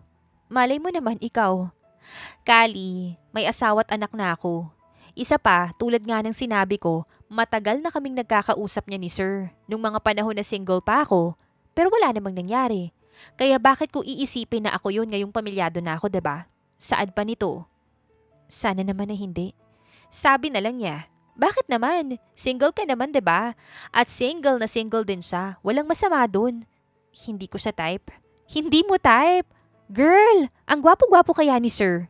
Malay mo naman ikaw. Kali, may asawa't anak na ako. Isa pa, tulad nga ng sinabi ko, matagal na kaming nagkakausap niya ni Sir nung mga panahon na single pa ako, pero wala namang nangyari. Kaya bakit ko iisipin na ako yun ngayong pamilyado na ako, diba?" Saad pa nito. "Sana naman na hindi." Sabi na lang niya. "Bakit naman? Single ka naman, 'di ba? At single na single din siya. Walang masama dun." Hindi ko siya type. "Hindi mo type? Girl, ang gwapo-gwapo kaya ni Sir.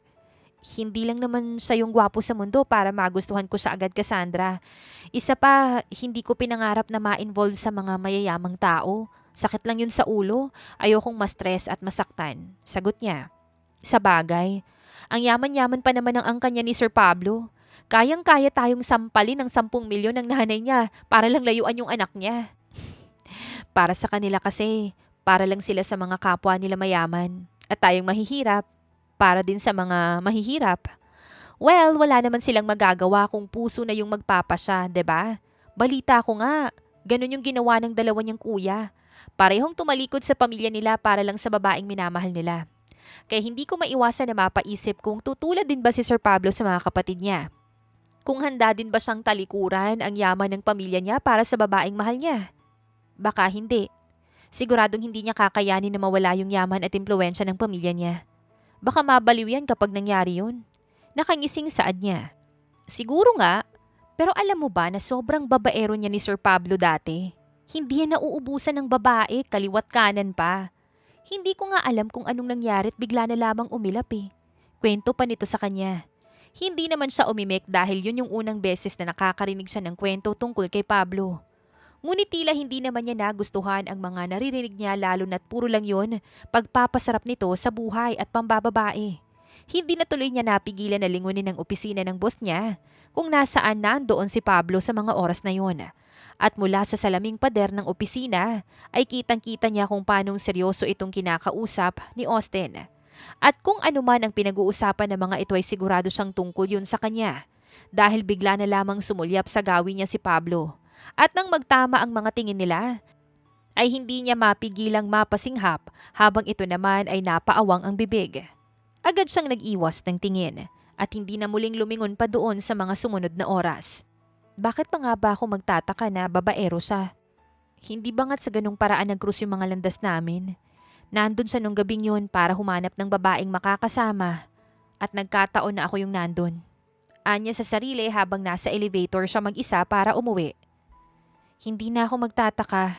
Hindi lang naman siya yung gwapo sa mundo para magustuhan ko siya agad, Cassandra. Isa pa, hindi ko pinangarap na ma-involve sa mga mayayamang tao. Sakit lang yun sa ulo. Ayokong ma-stress at masaktan. Sagot niya. Sa bagay, ang yaman-yaman pa naman ng angka niya ni Sir Pablo. Kayang-kaya tayong sampalin ng 10 milyon ng nanay niya para lang layuan yung anak niya. Para sa kanila kasi, para lang sila sa mga kapwa nila mayaman. At tayong mahihirap, para din sa mga mahihirap. Well, wala naman silang magagawa kung puso na yung magpapasya, 'di ba? Balita ko nga, ganun yung ginawa ng dalawa niyang kuya. Parehong tumalikod sa pamilya nila para lang sa babaeng minamahal nila. Kaya hindi ko maiwasan na mapaisip kung tutulad din ba si Sir Pablo sa mga kapatid niya. Kung handa din ba siyang talikuran ang yaman ng pamilya niya para sa babaeng mahal niya. Baka hindi. Siguradong hindi niya kakayanin na mawala yung yaman at impluensya ng pamilya niya. Baka mabaliw yan kapag nangyari yun. Nakangising saad niya. Siguro nga, pero alam mo ba na sobrang babaero niya ni Sir Pablo dati? Hindi yan nauubusan ng babae, kaliwat kanan pa. Hindi ko nga alam kung anong nangyari at bigla na lamang umilap eh. Kwento pa nito sa kanya. Hindi naman siya umimik dahil yun yung unang beses na nakakarinig siya ng kwento tungkol kay Pablo. Ngunit tila hindi naman niya nagustuhan ang mga naririnig niya lalo na't puro lang yun pagpapasarap nito sa buhay at pambababae. Hindi na tuloy niya napigilan na lingunin ang opisina ng boss niya kung nasaan nandoon si Pablo sa mga oras na yon. At mula sa salaming pader ng opisina ay kitang-kita niya kung paanong seryoso itong kinakausap ni Austin. At kung ano man ang pinag-uusapan ng mga ito ay sigurado siyang tungkol yun sa kanya dahil bigla na lamang sumulyap sa gawin niya si Pablo. At nang magtama ang mga tingin nila, ay hindi niya mapigilang mapasinghap habang ito naman ay napaawang ang bibig. Agad siyang nag-iwas ng tingin at hindi na muling lumingon pa doon sa mga sumunod na oras. Bakit pa nga ba ako magtataka na babaero siya? Hindi ba nga't sa ganung paraan nag-cruise yung mga landas namin? Nandun siya nung gabing yun para humanap ng babaeng makakasama at nagkataon na ako yung nandun. Anya sa sarili habang nasa elevator siya mag-isa para umuwi. Hindi na ako magtataka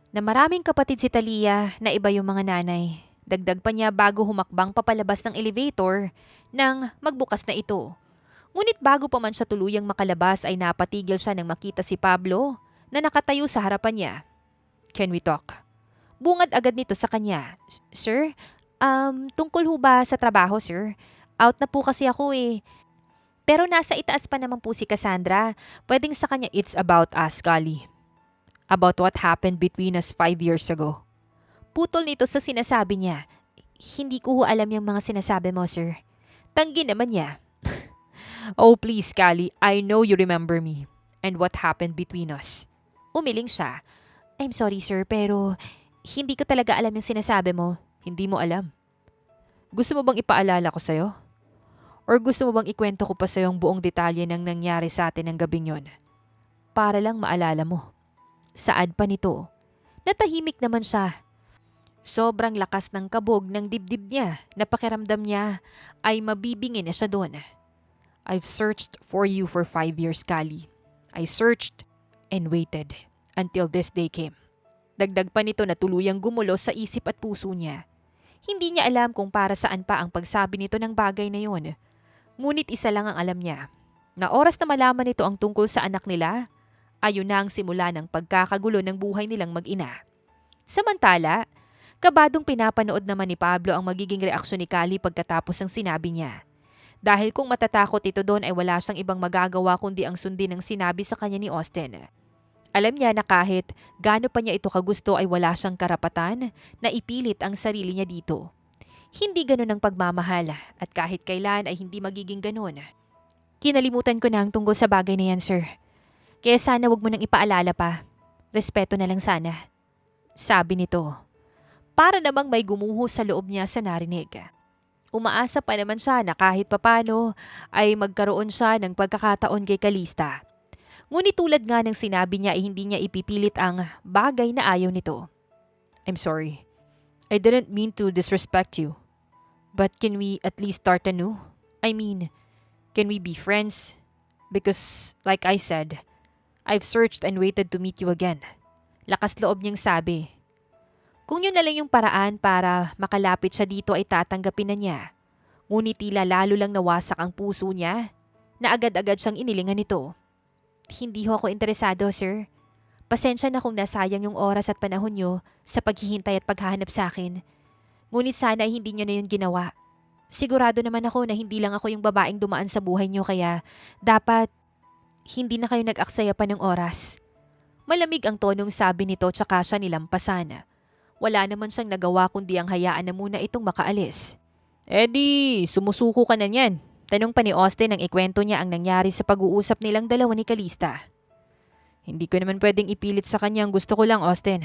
na maraming kapatid si Talia na iba yung mga nanay. Dagdag pa niya bago humakbang papalabas ng elevator nang magbukas na ito. Ngunit bago pa man siya tuluyang makalabas ay napatigil siya nang makita si Pablo na nakatayo sa harapan niya. Can we talk? Bungad agad nito sa kanya. Sir, tungkol ho ba sa trabaho, sir? Out na po kasi ako eh. Pero nasa itaas pa naman po si Cassandra. Pwedeng sa kanya it's about us, Kali. About what happened between us 5 years ago. Putol nito sa sinasabi niya. Hindi ko ho alam yung mga sinasabi mo, sir. Tanggi naman niya. Oh please, Kali, I know you remember me. And what happened between us. Umiling siya. I'm sorry, sir, pero hindi ko talaga alam yung sinasabi mo. Hindi mo alam. Gusto mo bang ipaalala ko sa'yo? Or gusto mo bang ikwento ko pa sa'yo ang buong detalye ng nangyari sa atin ng gabing yon? Para lang maalala mo. Saad pa nito. Natahimik naman siya. Sobrang lakas ng kabog ng dibdib niya na pakiramdam niya ay mabibingin na siya doon. I've searched for you for 5 years, Kali. I searched and waited until this day came. Dagdag pa nito na tuluyang gumulo sa isip at puso niya. Hindi niya alam kung para saan pa ang pagsabi nito ng bagay na yon. Ngunit isa lang ang alam niya, na oras na malaman nito ang tungkol sa anak nila, ayun na ang simula ng pagkakagulo ng buhay nilang mag-ina. Samantala, kabadong pinapanood naman ni Pablo ang magiging reaksyon ni Kali pagkatapos ng sinabi niya. Dahil kung matatakot ito doon ay wala siyang ibang magagawa kundi ang sundin ng sinabi sa kanya ni Austin. Alam niya na kahit gaano pa niya ito kagusto ay wala siyang karapatan na ipilit ang sarili niya dito. Hindi ganun ang pagmamahal at kahit kailan ay hindi magiging ganun. Kinalimutan ko na ang tungkol sa bagay na yan, sir. Kaya sana wag mo nang ipaalala pa. Respeto na lang sana. Sabi nito. Para namang may gumuho sa loob niya sa narinig. Umaasa pa naman siya na kahit papano ay magkaroon siya ng pagkakataon kay Kalista. Ngunit tulad nga ng sinabi niya ay hindi niya ipipilit ang bagay na ayaw nito. I'm sorry. I didn't mean to disrespect you. But can we at least start anew? I mean, can we be friends? Because, like I said, I've searched and waited to meet you again. Lakas loob niyang sabi. Kung yun na lang yung paraan para makalapit siya dito ay tatanggapin na niya. Ngunit tila lalo lang nawasak ang puso niya na agad-agad siyang inilingan nito. Hindi ho ako interesado, sir. Pasensya na kung nasayang yung oras at panahon niyo sa paghihintay at paghahanap sa akin. Ngunit sana ay hindi niyo na yun ginawa. Sigurado naman ako na hindi lang ako yung babaeng dumaan sa buhay niyo kaya dapat hindi na kayo nag-aksaya pa ng oras. Malamig ang tonong sabi nito tsaka siya nilampasan. Wala naman siyang nagawa kundi ang hayaan na muna itong makaalis. Di, sumusuko ka na niyan. Tanong pa ni Austin nang ikwento niya ang nangyari sa pag-uusap nilang dalawa ni Calista. Hindi ko naman pwedeng ipilit sa kanya ang gusto ko lang, Austin.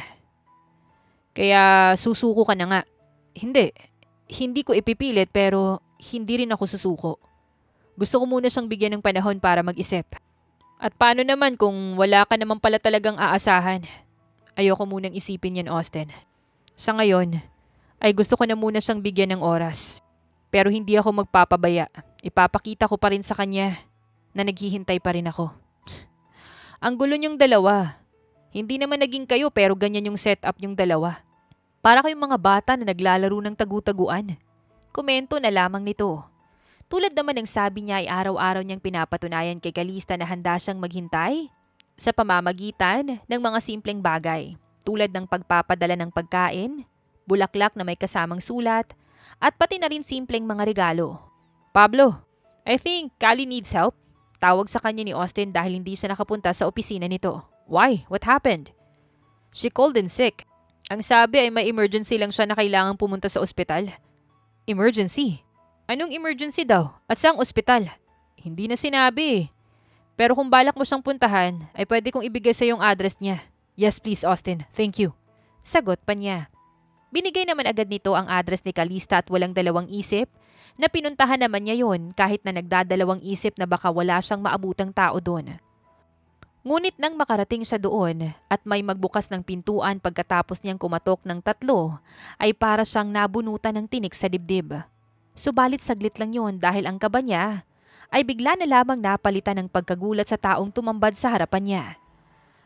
Kaya susuko ka na nga. Hindi ko ipipilit pero hindi rin ako susuko. Gusto ko muna siyang bigyan ng panahon para mag-isip. At paano naman kung wala ka naman pala talagang aasahan? Ayoko munang isipin yan, Austin. Sa ngayon, ay gusto ko na muna siyang bigyan ng oras. Pero hindi ako magpapabaya. Ipapakita ko pa rin sa kanya na naghihintay pa rin ako. Ang gulo niyong dalawa. Hindi naman naging kayo pero ganyan yung setup niyong dalawa. Para kayong mga bata na naglalaro ng tagu-taguan. Komento na lamang nito. Tulad naman ng sabi niya ay araw-araw niyang pinapatunayan kay Calista na handa siyang maghintay sa pamamagitan ng mga simpleng bagay tulad ng pagpapadala ng pagkain, bulaklak na may kasamang sulat, at pati na rin simpleng mga regalo. Pablo, I think Callie needs help. Tawag sa kanya ni Austin dahil hindi siya nakapunta sa opisina nito. Why? What happened? She called in sick. Ang sabi ay may emergency lang siya na kailangang pumunta sa ospital. Emergency? Anong emergency daw? At saang ospital? Hindi na sinabi. Pero kung balak mo siyang puntahan, ay pwede kong ibigay sa yung address niya. Yes please, Austin. Thank you. Sagot pa niya. Binigay naman agad nito ang address ni Calista at walang dalawang isip na pinuntahan naman niya yon kahit na nagdadalawang isip na baka wala siyang maabutang tao doon. Ngunit nang makarating siya doon at may magbukas ng pintuan pagkatapos niyang kumatok ng 3, ay para siyang nabunutan ng tinik sa dibdib. Subalit saglit lang yon dahil ang kaba niya ay bigla na lamang napalitan ng pagkagulat sa taong tumambad sa harapan niya.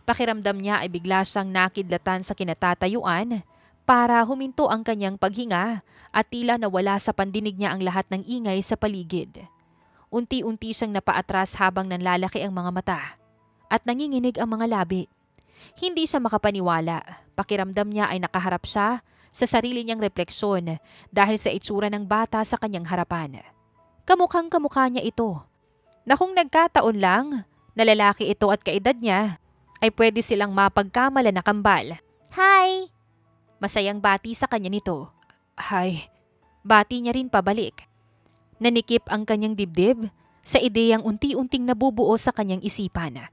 Pakiramdam niya ay bigla siyang nakidlatan sa kinatatayuan para huminto ang kanyang paghinga at tila nawala sa pandinig niya ang lahat ng ingay sa paligid. Unti-unti siyang napaatras habang nanlalaki ang mga mata at nanginginig ang mga labi. Hindi siya makapaniwala. Pakiramdam niya ay nakaharap siya sa sarili niyang refleksyon dahil sa itsura ng bata sa kanyang harapan. Kamukhang kamukha niya ito. Na kung nagkataon lang na lalaki ito at kaedad niya, ay pwede silang mapagkamala na kambal. Hi! Masayang bati sa kanya nito. Hi! Bati niya rin pabalik. Nanikip ang kanyang dibdib sa ideyang unti-unting nabubuo sa kanyang isipan.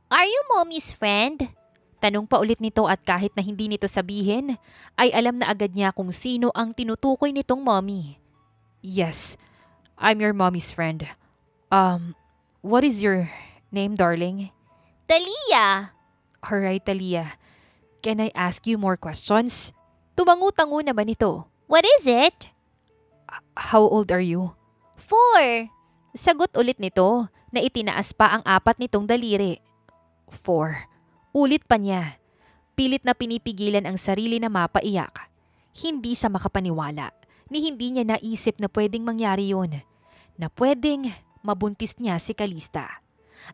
Are you mommy's friend? Tanong pa ulit nito at kahit na hindi nito sabihin, ay alam na agad niya kung sino ang tinutukoy nitong mommy. Yes, I'm your mommy's friend. What is your name, darling? Talia. Alright, Talia. Can I ask you more questions? Tumangu-tango naman ito. What is it? How old are you? 4. Sagot ulit nito na itinaas pa ang 4 nitong daliri. 4. Ulit pa niya. Pilit na pinipigilan ang sarili na mapaiyak. Hindi siya makapaniwala ni hindi niya naisip na pwedeng mangyari yun. Na pwedeng mabuntis niya si Calista.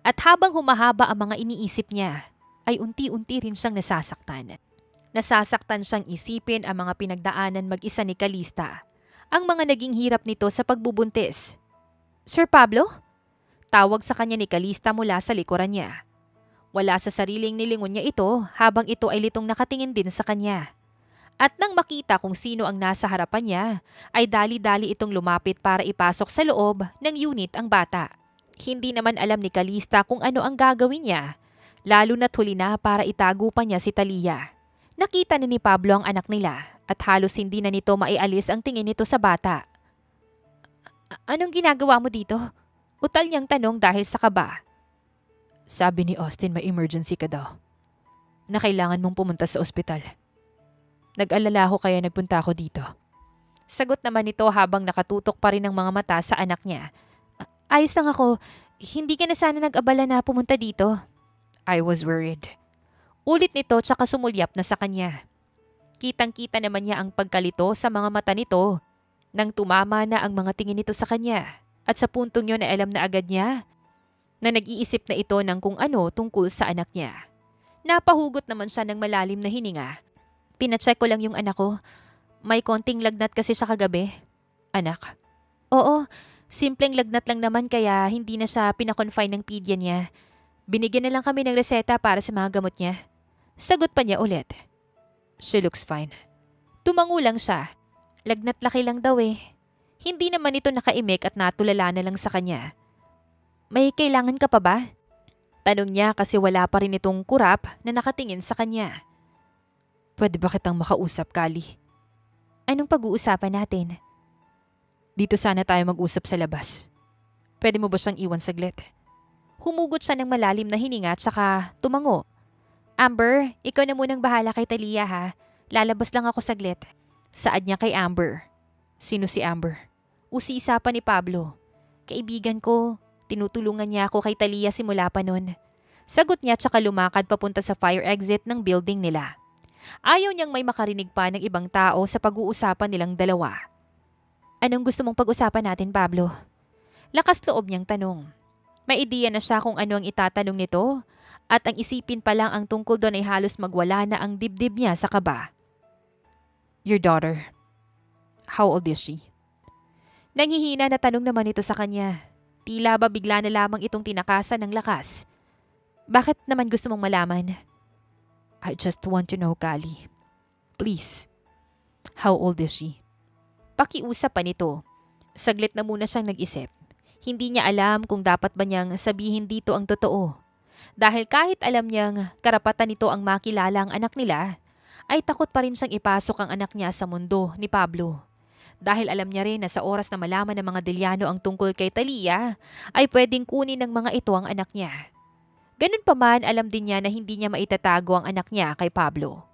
At habang humahaba ang mga iniisip niya, ay unti-unti rin siyang nasasaktan. Nasasaktan siyang isipin ang mga pinagdaanan mag-isa ni Calista. Ang mga naging hirap nito sa pagbubuntis. Sir Pablo? Tawag sa kanya ni Calista mula sa likuran niya. Wala sa sariling nilingon niya ito habang ito ay litong nakatingin din sa kanya. At nang makita kung sino ang nasa harapan niya, ay dali-dali itong lumapit para ipasok sa loob ng unit ang bata. Hindi naman alam ni Calista kung ano ang gagawin niya, lalo na't huli na para itago pa niya si Talia. Nakita na ni Pablo ang anak nila at halos hindi na nito maialis ang tingin nito sa bata. Anong ginagawa mo dito? Utal niyang tanong dahil sa kaba. Sabi ni Austin may emergency ka daw. Na kailangan mong pumunta sa ospital. Nag-alala ako kaya nagpunta ako dito. Sagot naman nito habang nakatutok pa rin ang mga mata sa anak niya. Ayos lang ako. Hindi ka na sana nag-abala na pumunta dito. I was worried. Ulit nito tsaka sumulyap na sa kanya. Kitang-kita naman niya ang pagkalito sa mga mata nito nang tumama na ang mga tingin nito sa kanya. At sa puntong yun ay alam na agad niya na nag-iisip na ito ng kung ano tungkol sa anak niya. Napahugot naman siya ng malalim na hininga. Pinacheck ko lang yung anak ko. May konting lagnat kasi siya kagabi. Anak? Oo, simpleng lagnat lang naman kaya hindi na siya pinakonfine ng pedya niya. Binigyan na lang kami ng reseta para sa mga gamot niya. Sagot pa niya ulit. She looks fine. Tumango lang siya. Lagnat laki lang daw eh. Hindi naman ito nakaimik at natulala na lang sa kanya. May kailangan ka pa ba? Tanong niya kasi wala pa rin itong kurap na nakatingin sa kanya. Pwede ba kitang makausap, Kali? Anong pag-uusapan natin? Dito sana tayo mag-usap sa labas. Pwede mo ba siyang iwan saglit? Humugot siya ng malalim na hininga at saka tumango. Amber, ikaw na munang bahala kay Talia ha. Lalabas lang ako saglit. Saad niya kay Amber. Sino si Amber? Usisa pa ni Pablo. Kaibigan ko, tinutulungan niya ako kay Talia simula pa nun. Sagot niya tsaka lumakad papunta sa fire exit ng building nila. Ayaw niyang may makarinig pa ng ibang tao sa pag-uusapan nilang dalawa. Anong gusto mong pag-usapan natin, Pablo? Lakas loob niyang tanong. May ideya na siya kung ano ang itatanong nito at ang isipin pa lang ang tungkol doon ay halos magwala na ang dibdib niya sa kaba. Your daughter. How old is she? Nanghihina na tanong naman ito sa kanya. Tila ba bigla na lamang itong tinakasan ng lakas. Bakit naman gusto mong malaman? I just want to know, Kali. Please. How old is she? Pakiusap pa nito. Saglit na muna siyang nag-isip. Hindi niya alam kung dapat ba niyang sabihin dito ang totoo. Dahil kahit alam niyang karapatan nito ang makilala ang anak nila, ay takot pa rin siyang ipasok ang anak niya sa mundo ni Pablo. Dahil alam niya rin na sa oras na malaman ng mga Deliano ang tungkol kay Talia, ay pwedeng kunin ng mga ito ang anak niya. Ganun pa man, alam din niya na hindi niya maitatago ang anak niya kay Pablo.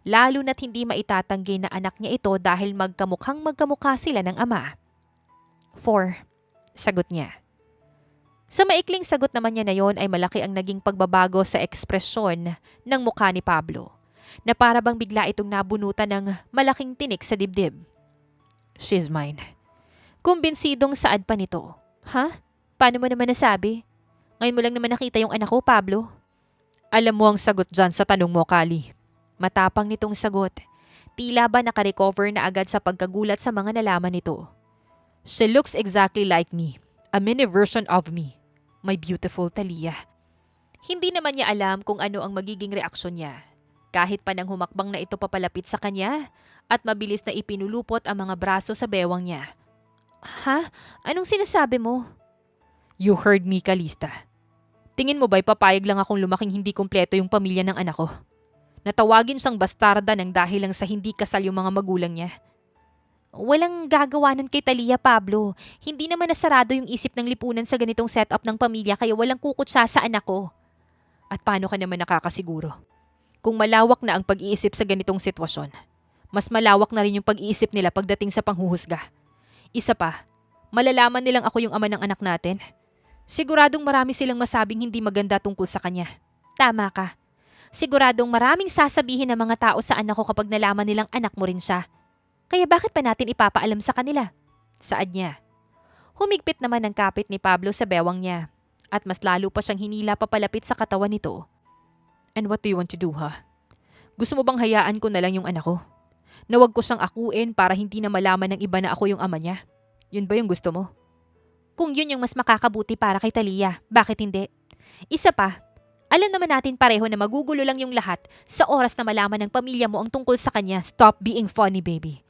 Lalo na't hindi maitatanggi na anak niya ito dahil magkamukha sila ng ama. 4. Sagot niya. Sa maikling sagot naman niya na yon ay malaki ang naging pagbabago sa ekspresyon ng mukha ni Pablo, na para bang bigla itong nabunutan ng malaking tinik sa dibdib. She's mine. Kumbinsidong saad pa nito. Ha? Paano mo naman nasabi? Ngayon mo lang naman nakita yung anak ko, Pablo. Alam mo ang sagot dyan sa tanong mo, Kali. Matapang nitong sagot. Tila ba nakarecover na agad sa pagkagulat sa mga nalaman nito. She looks exactly like me. A mini version of me. My beautiful Talia. Hindi naman niya alam kung ano ang magiging reaksyon niya. Kahit pa nang humakbang na ito papalapit sa kanya at mabilis na ipinulupot ang mga braso sa bewang niya. Ha? Anong sinasabi mo? You heard me, Kalista. Tingin mo ba'y papayag lang akong lumaking hindi kumpleto yung pamilya ng anak ko? Natawagin siyang bastarda ng dahil lang sa hindi kasal yung mga magulang niya. Walang gagawa nun kay Talia, Pablo. Hindi naman nasarado yung isip ng lipunan sa ganitong setup ng pamilya kaya walang kukutsa sa anak ko. At paano ka naman nakakasiguro? Kung malawak na ang pag-iisip sa ganitong sitwasyon, mas malawak na rin yung pag-iisip nila pagdating sa panghuhusga. Isa pa, malalaman nilang ako yung ama ng anak natin. Siguradong marami silang masabing hindi maganda tungkol sa kanya. Tama ka. Siguradong maraming sasabihin ng mga tao sa anak ko kapag nalaman nilang anak mo rin siya. Kaya bakit pa natin ipapaalam sa kanila? Saad niya. Humigpit naman ang kapit ni Pablo sa bewang niya at mas lalo pa siyang hinila papalapit sa katawan nito. And what do you want to do, ha? Gusto mo bang hayaan ko na lang yung anak ko? Na wag ko siyang akuin para hindi na malaman ng iba na ako yung ama niya? Yun ba yung gusto mo? Kung yun yung mas makakabuti para kay Talia, bakit hindi? Isa pa, alam naman natin pareho na magugulo lang yung lahat sa oras na malaman ng pamilya mo ang tungkol sa kanya. Stop being funny, baby.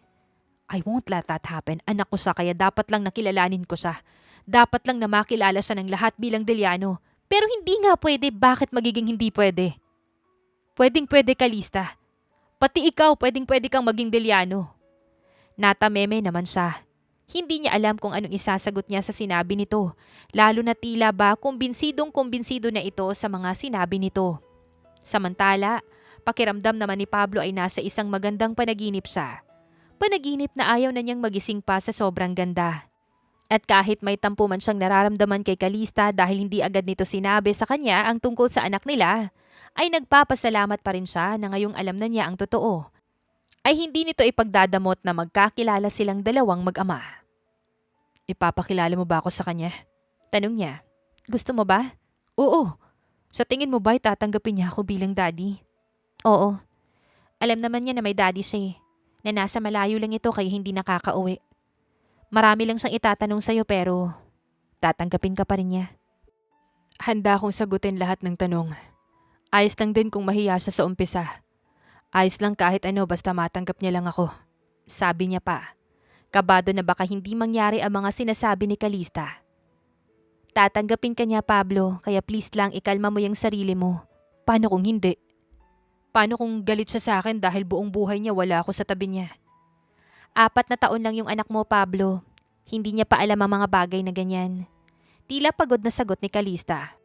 I won't let that happen. Anak ko siya kaya dapat lang nakilalanin ko siya. Dapat lang na makilala siya ng lahat bilang Deliano. Pero hindi nga pwede. Bakit magiging hindi pwede? Pwedeng-pwede, Kalista. Pati ikaw, pwedeng-pwede kang maging Deliano. Natameme naman siya. Hindi niya alam kung anong isasagot niya sa sinabi nito. Lalo na tila ba kumbinsidong-kumbinsido na ito sa mga sinabi nito. Samantala, pakiramdam naman ni Pablo ay nasa isang magandang panaginip siya. Panaginip na ayaw na niyang magising pa sa sobrang ganda. At kahit may tampo man siyang nararamdaman kay Kalista dahil hindi agad nito sinabi sa kanya ang tungkol sa anak nila, ay nagpapasalamat pa rin siya na ngayong alam na niya ang totoo. ay hindi nito ipagdadamot na magkakilala silang dalawang mag-ama. Ipapakilala mo ba ako sa kanya? Tanong niya. Gusto mo ba? Oo. Sa tingin mo ba tatanggapin niya ako bilang daddy? Oo. Alam naman niya na may daddy siya na nasa malayo lang ito kaya hindi nakakauwi. Marami lang siyang itatanong sa'yo pero tatanggapin ka pa rin niya. Handa akong sagutin lahat ng tanong. Ayos lang din kung mahiya siya sa umpisa. Ayos lang kahit ano basta matanggap niya lang ako. Sabi niya pa. Kabado na baka hindi mangyari ang mga sinasabi ni Calista. Tatanggapin ka niya, Pablo, kaya please lang ikalma mo yung sarili mo. Paano kung hindi? Paano kung galit siya sa akin dahil buong buhay niya wala ako sa tabi niya? 4 na taon lang yung anak mo, Pablo. Hindi niya pa alam ang mga bagay na ganyan. Tila pagod na sagot ni Calista.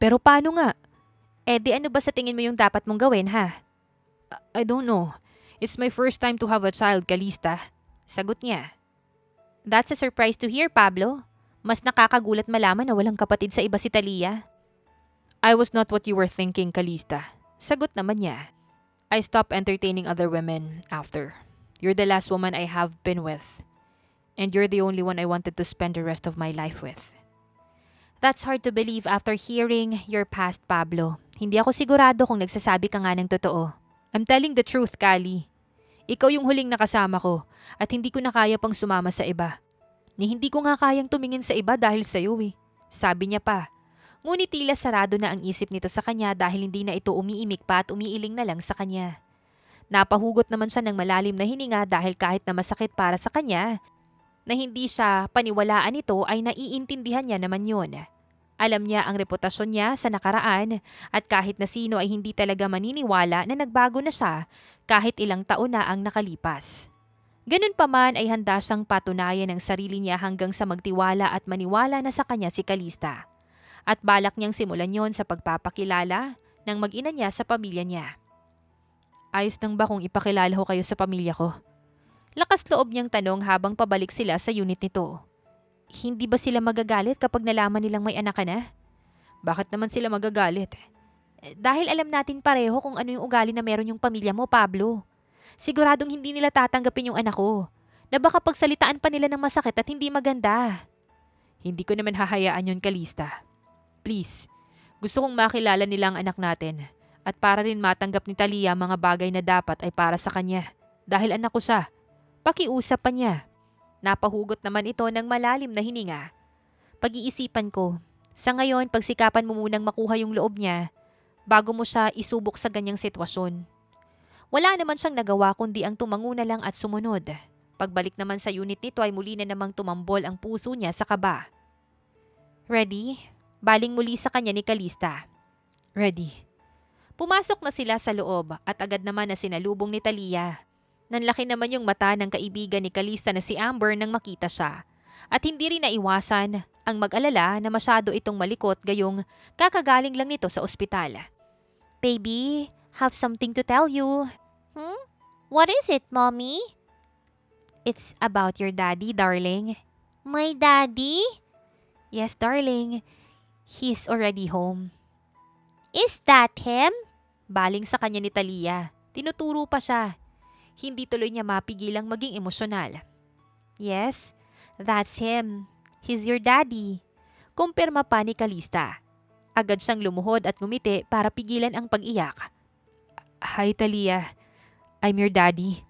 Pero paano nga? Di ano ba sa tingin mo yung dapat mong gawin, ha? I don't know. It's my first time to have a child, Calista. Sagot niya. That's a surprise to hear, Pablo. Mas nakakagulat malaman na walang kapatid sa iba si Talia. I was not what you were thinking, Calista. Sagot naman niya. I stopped entertaining other women after. You're the last woman I have been with. And you're the only one I wanted to spend the rest of my life with. That's hard to believe after hearing your past, Pablo. Hindi ako sigurado kung nagsasabi ka nga ng totoo. I'm telling the truth, Kali. Ikaw yung huling nakasama ko at hindi ko na kaya pang sumama sa iba. Ni hindi ko nga kayang tumingin sa iba dahil sa'yo eh. Sabi niya pa. Ngunit tila sarado na ang isip nito sa kanya dahil hindi na ito umiimik pa at umiiling na lang sa kanya. Napahugot naman siya ng malalim na hininga dahil kahit na masakit para sa kanya, na hindi siya paniwalaan nito ay naiintindihan niya naman yun. Alam niya ang reputasyon niya sa nakaraan at kahit na sino ay hindi talaga maniniwala na nagbago na siya kahit ilang taon na ang nakalipas. Ganun pa man ay handa siyang patunayan ang sarili niya hanggang sa magtiwala at maniwala na sa kanya si Calista. At balak niyang simulan yon sa pagpapakilala ng mag-ina niya sa pamilya niya. Ayos lang ba kung ipakilala ko kayo sa pamilya ko? Lakas loob niyang tanong habang pabalik sila sa unit nito. Hindi ba sila magagalit kapag nalaman nilang may anak ka na? Bakit naman sila magagalit? Dahil alam natin pareho kung ano yung ugali na meron yung pamilya mo, Pablo. Siguradong hindi nila tatanggapin yung anak ko. Na baka pagsalitaan pa nila ng masakit at hindi maganda. Hindi ko naman hahayaan yun, Calista. Please, gusto kong makilala nila ang anak natin. At para rin matanggap ni Talia mga bagay na dapat ay para sa kanya. Dahil anak ko siya. Pakiusap pa niya. Napahugot naman ito ng malalim na hininga. Pag-iisipan ko, sa ngayon pagsikapan mo munang makuha yung loob niya bago mo siya isubok sa ganyang sitwasyon. Wala naman siyang nagawa kundi ang tumango na lang at sumunod. Pagbalik naman sa unit nito ay muli na namang tumambol ang puso niya sa kaba. Ready? Baling muli sa kanya ni Calista. Ready. Pumasok na sila sa loob at agad naman na sinalubong ni Talia. Nanlaki naman yung mata ng kaibigan ni Calista na si Amber nang makita siya. At hindi rin naiwasan ang mag-alala na masyado itong malikot gayong kakagaling lang nito sa ospital. Baby, have something to tell you. What is it, Mommy? It's about your daddy, darling. My daddy? Yes, darling. He's already home. Is that him? Baling sa kanya ni Talia. Tinuturo pa siya. Hindi tuloy niya mapigilang maging emosyonal. Yes, that's him. He's your daddy. Kumpirma pa ni Calista. Agad siyang lumuhod at ngumiti para pigilan ang pag-iyak. Hi, Talia. I'm your daddy.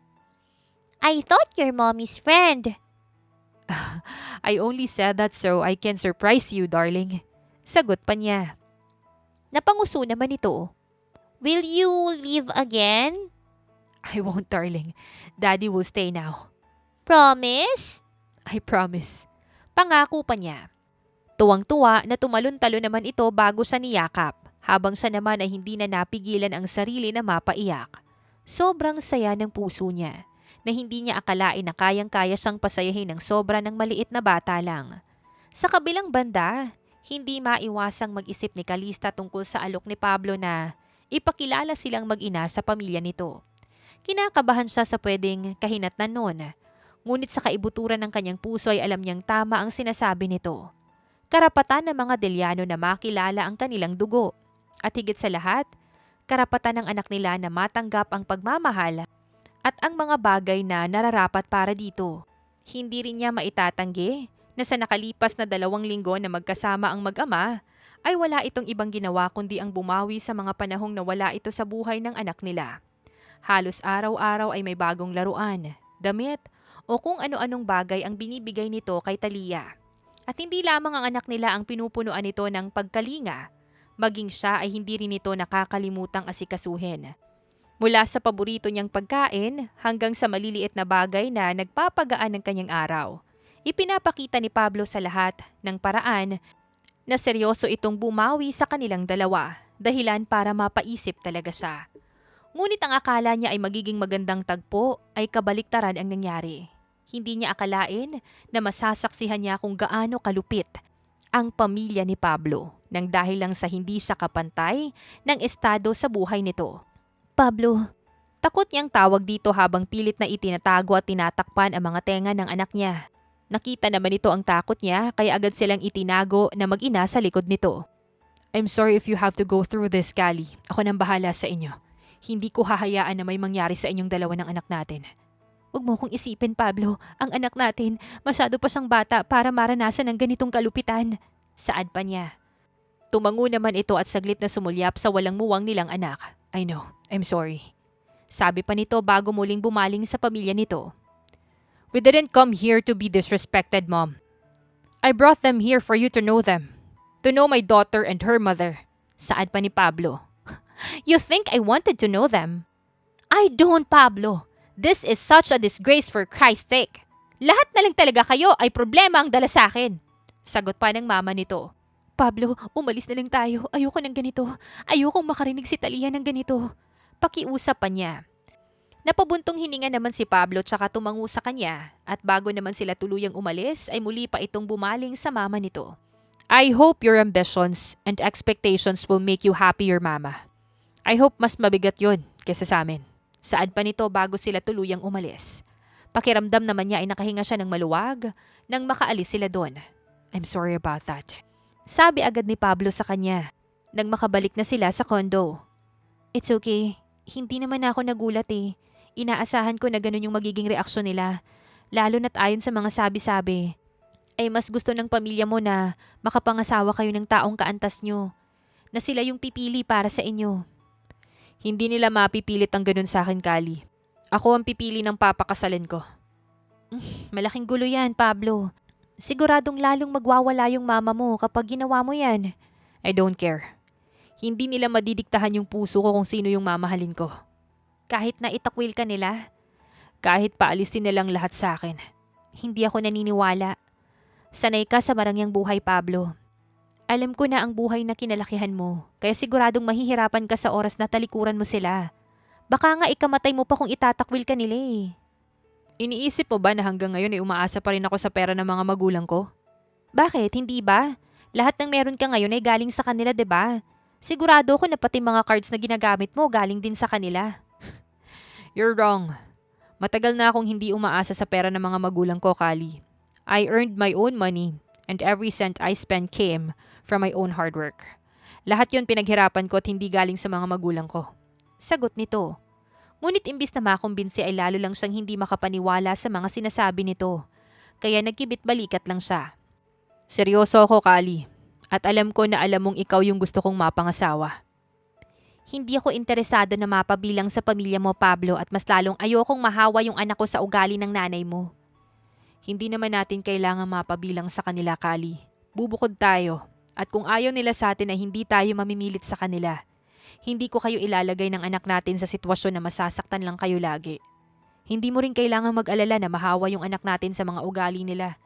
I thought you're Mommy's friend. I only said that so I can surprise you, darling. Sagot pa niya. Napanguso naman ito. Will you leave again? I won't, darling. Daddy will stay now. Promise? I promise. Pangako pa niya. Tuwang-tuwa na tumalon-talo naman ito bago sa niyakap, habang siya naman ay hindi na napigilan ang sarili na mapaiyak. Sobrang saya ng puso niya, na hindi niya akalain na kayang-kaya siyang pasayahin ng sobra ng maliit na bata lang. Sa kabilang banda, hindi maiwasang mag-isip ni Calista tungkol sa alok ni Pablo na ipakilala silang mag-ina sa pamilya nito. Kinakabahan siya sa pwedeng kahinatnan noon, ngunit sa kaibuturan ng kanyang puso ay alam niyang tama ang sinasabi nito. Karapatan ng mga Deliano na makilala ang kanilang dugo. At higit sa lahat, karapatan ng anak nila na matanggap ang pagmamahal at ang mga bagay na nararapat para dito. Hindi rin niya maitatanggi na sa nakalipas na 2 linggo na magkasama ang mag-ama, ay wala itong ibang ginawa kundi ang bumawi sa mga panahong nawala ito sa buhay ng anak nila. Halos araw-araw ay may bagong laruan, damit, o kung ano-anong bagay ang binibigay nito kay Talia. At hindi lamang ang anak nila ang pinupunuan nito ng pagkalinga, maging siya ay hindi rin ito nakakalimutang asikasuhin. Mula sa paborito niyang pagkain hanggang sa maliliit na bagay na nagpapagaan ng kanyang araw. Ipinapakita ni Pablo sa lahat ng paraan na seryoso itong bumawi sa kanilang dalawa, dahilan para mapaisip talaga siya. Ngunit ang akala niya ay magiging magandang tagpo ay kabaliktaran ang nangyari. Hindi niya akalain na masasaksihan niya kung gaano kalupit ang pamilya ni Pablo nang dahil lang sa hindi siya kapantay ng estado sa buhay nito. Pablo, takot niyang tawag dito habang pilit na itinatago at tinatakpan ang mga tenga ng anak niya. Nakita naman ito ang takot niya kaya agad silang itinago na mag-ina sa likod nito. I'm sorry if you have to go through this, Callie. Ako nang bahala sa inyo. Hindi ko hahayaan na may mangyari sa inyong dalawa ng anak natin. Huwag mo kong isipin, Pablo. Ang anak natin, masyado pa siyang bata para maranasan ng ganitong kalupitan. Saad pa niya. Tumango naman ito at saglit na sumulyap sa walang muwang nilang anak. I know, I'm sorry. Sabi pa nito bago muling bumaling sa pamilya nito. We didn't come here to be disrespected, Mom. I brought them here for you to know them. To know my daughter and her mother. Saad pa ni Pablo. You think I wanted to know them? I don't, Pablo. This is such a disgrace for Christ's sake. Lahat na lang talaga kayo ay problema ang dala sa akin. Sagot pa ng mama nito. Pablo, umalis na lang tayo. Ayoko ng ganito. Ayokong makarinig si Talia ng ganito. Pakiusap pa niya. Napabuntong hininga naman si Pablo tsaka tumango sa kanya at bago naman sila tuluyang umalis ay muli pa itong bumaling sa mama nito. I hope your ambitions and expectations will make you happier, Mama. I hope mas mabigat yun kesa sa amin. Saad pa nito bago sila tuluyang umalis. Pakiramdam naman niya ay nakahinga siya ng maluwag nang makaalis sila doon. I'm sorry about that. Sabi agad ni Pablo sa kanya nang makabalik na sila sa condo. It's okay. Hindi naman ako nagulat eh. Inaasahan ko na ganun yung magiging reaksyon nila. Lalo na't ayon sa mga sabi-sabi, ay mas gusto ng pamilya mo na makapangasawa kayo ng taong kaantas nyo. Na sila yung pipili para sa inyo. Hindi nila mapipilit ang ganun sa akin, Callie. Ako ang pipili ng papakasalin ko. Malaking gulo yan, Pablo. Siguradong lalong magwawala yung mama mo kapag ginawa mo yan. I don't care. Hindi nila madidiktahan yung puso ko kung sino yung mamahalin ko. Kahit na itakwil ka nila, kahit paalisin nilang lahat sa akin, hindi ako naniniwala. Sanay ka sa marangyang buhay, Pablo. Alam ko na ang buhay na kinalakihan mo, kaya siguradong mahihirapan ka sa oras na talikuran mo sila. Baka nga ikamatay mo pa kung itatakwil ka nila eh. Iniisip mo ba na hanggang ngayon ay umaasa pa rin ako sa pera ng mga magulang ko? Bakit? Hindi ba? Lahat ng meron ka ngayon ay galing sa kanila, 'di ba? Sigurado ako na pati mga cards na ginagamit mo galing din sa kanila. You're wrong. Matagal na akong hindi umaasa sa pera ng mga magulang ko, Callie. I earned my own money and every cent I spent came from my own hard work. Lahat yon pinaghirapan ko at hindi galing sa mga magulang ko. Sagot nito. Ngunit imbis na makumbinsi ay lalo lang siyang hindi makapaniwala sa mga sinasabi nito. Kaya nagkibit-balikat lang siya. Seryoso ako, Callie. At alam ko na alam mong ikaw yung gusto kong mapangasawa. Hindi ako interesado na mapabilang sa pamilya mo, Pablo, at mas lalong ayokong mahawa yung anak ko sa ugali ng nanay mo. Hindi naman natin kailangan mapabilang sa kanila, Callie. Bubukod tayo. At kung ayaw nila sa atin ay hindi tayo mamimilit sa kanila. Hindi ko kayo ilalagay ng anak natin sa sitwasyon na masasaktan lang kayo lagi. Hindi mo rin kailangan mag-alala na mahawa yung anak natin sa mga ugali nila.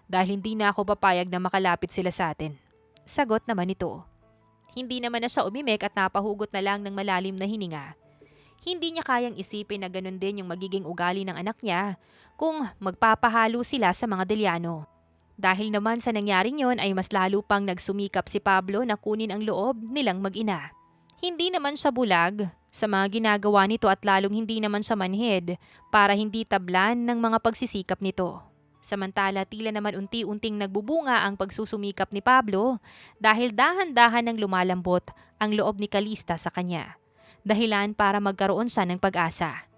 Dahil hindi na ako papayag na makalapit sila sa atin. Sagot naman ito. Hindi naman na siya umimik at napahugot na lang ng malalim na hininga. Hindi niya kayang isipin na ganun din yung magiging ugali ng anak niya kung magpapahalo sila sa mga Deliano. Dahil naman sa nangyaring yon ay mas lalo pang nagsumikap si Pablo na kunin ang loob nilang mag-ina. Hindi naman siya bulag sa mga ginagawa nito at lalong hindi naman siya manhid para hindi tablan ng mga pagsisikap nito. Samantala tila naman unti-unting nagbubunga ang pagsusumikap ni Pablo dahil dahan-dahan nang lumalambot ang loob ni Calista sa kanya. Dahilan para magkaroon siya ng pag-asa.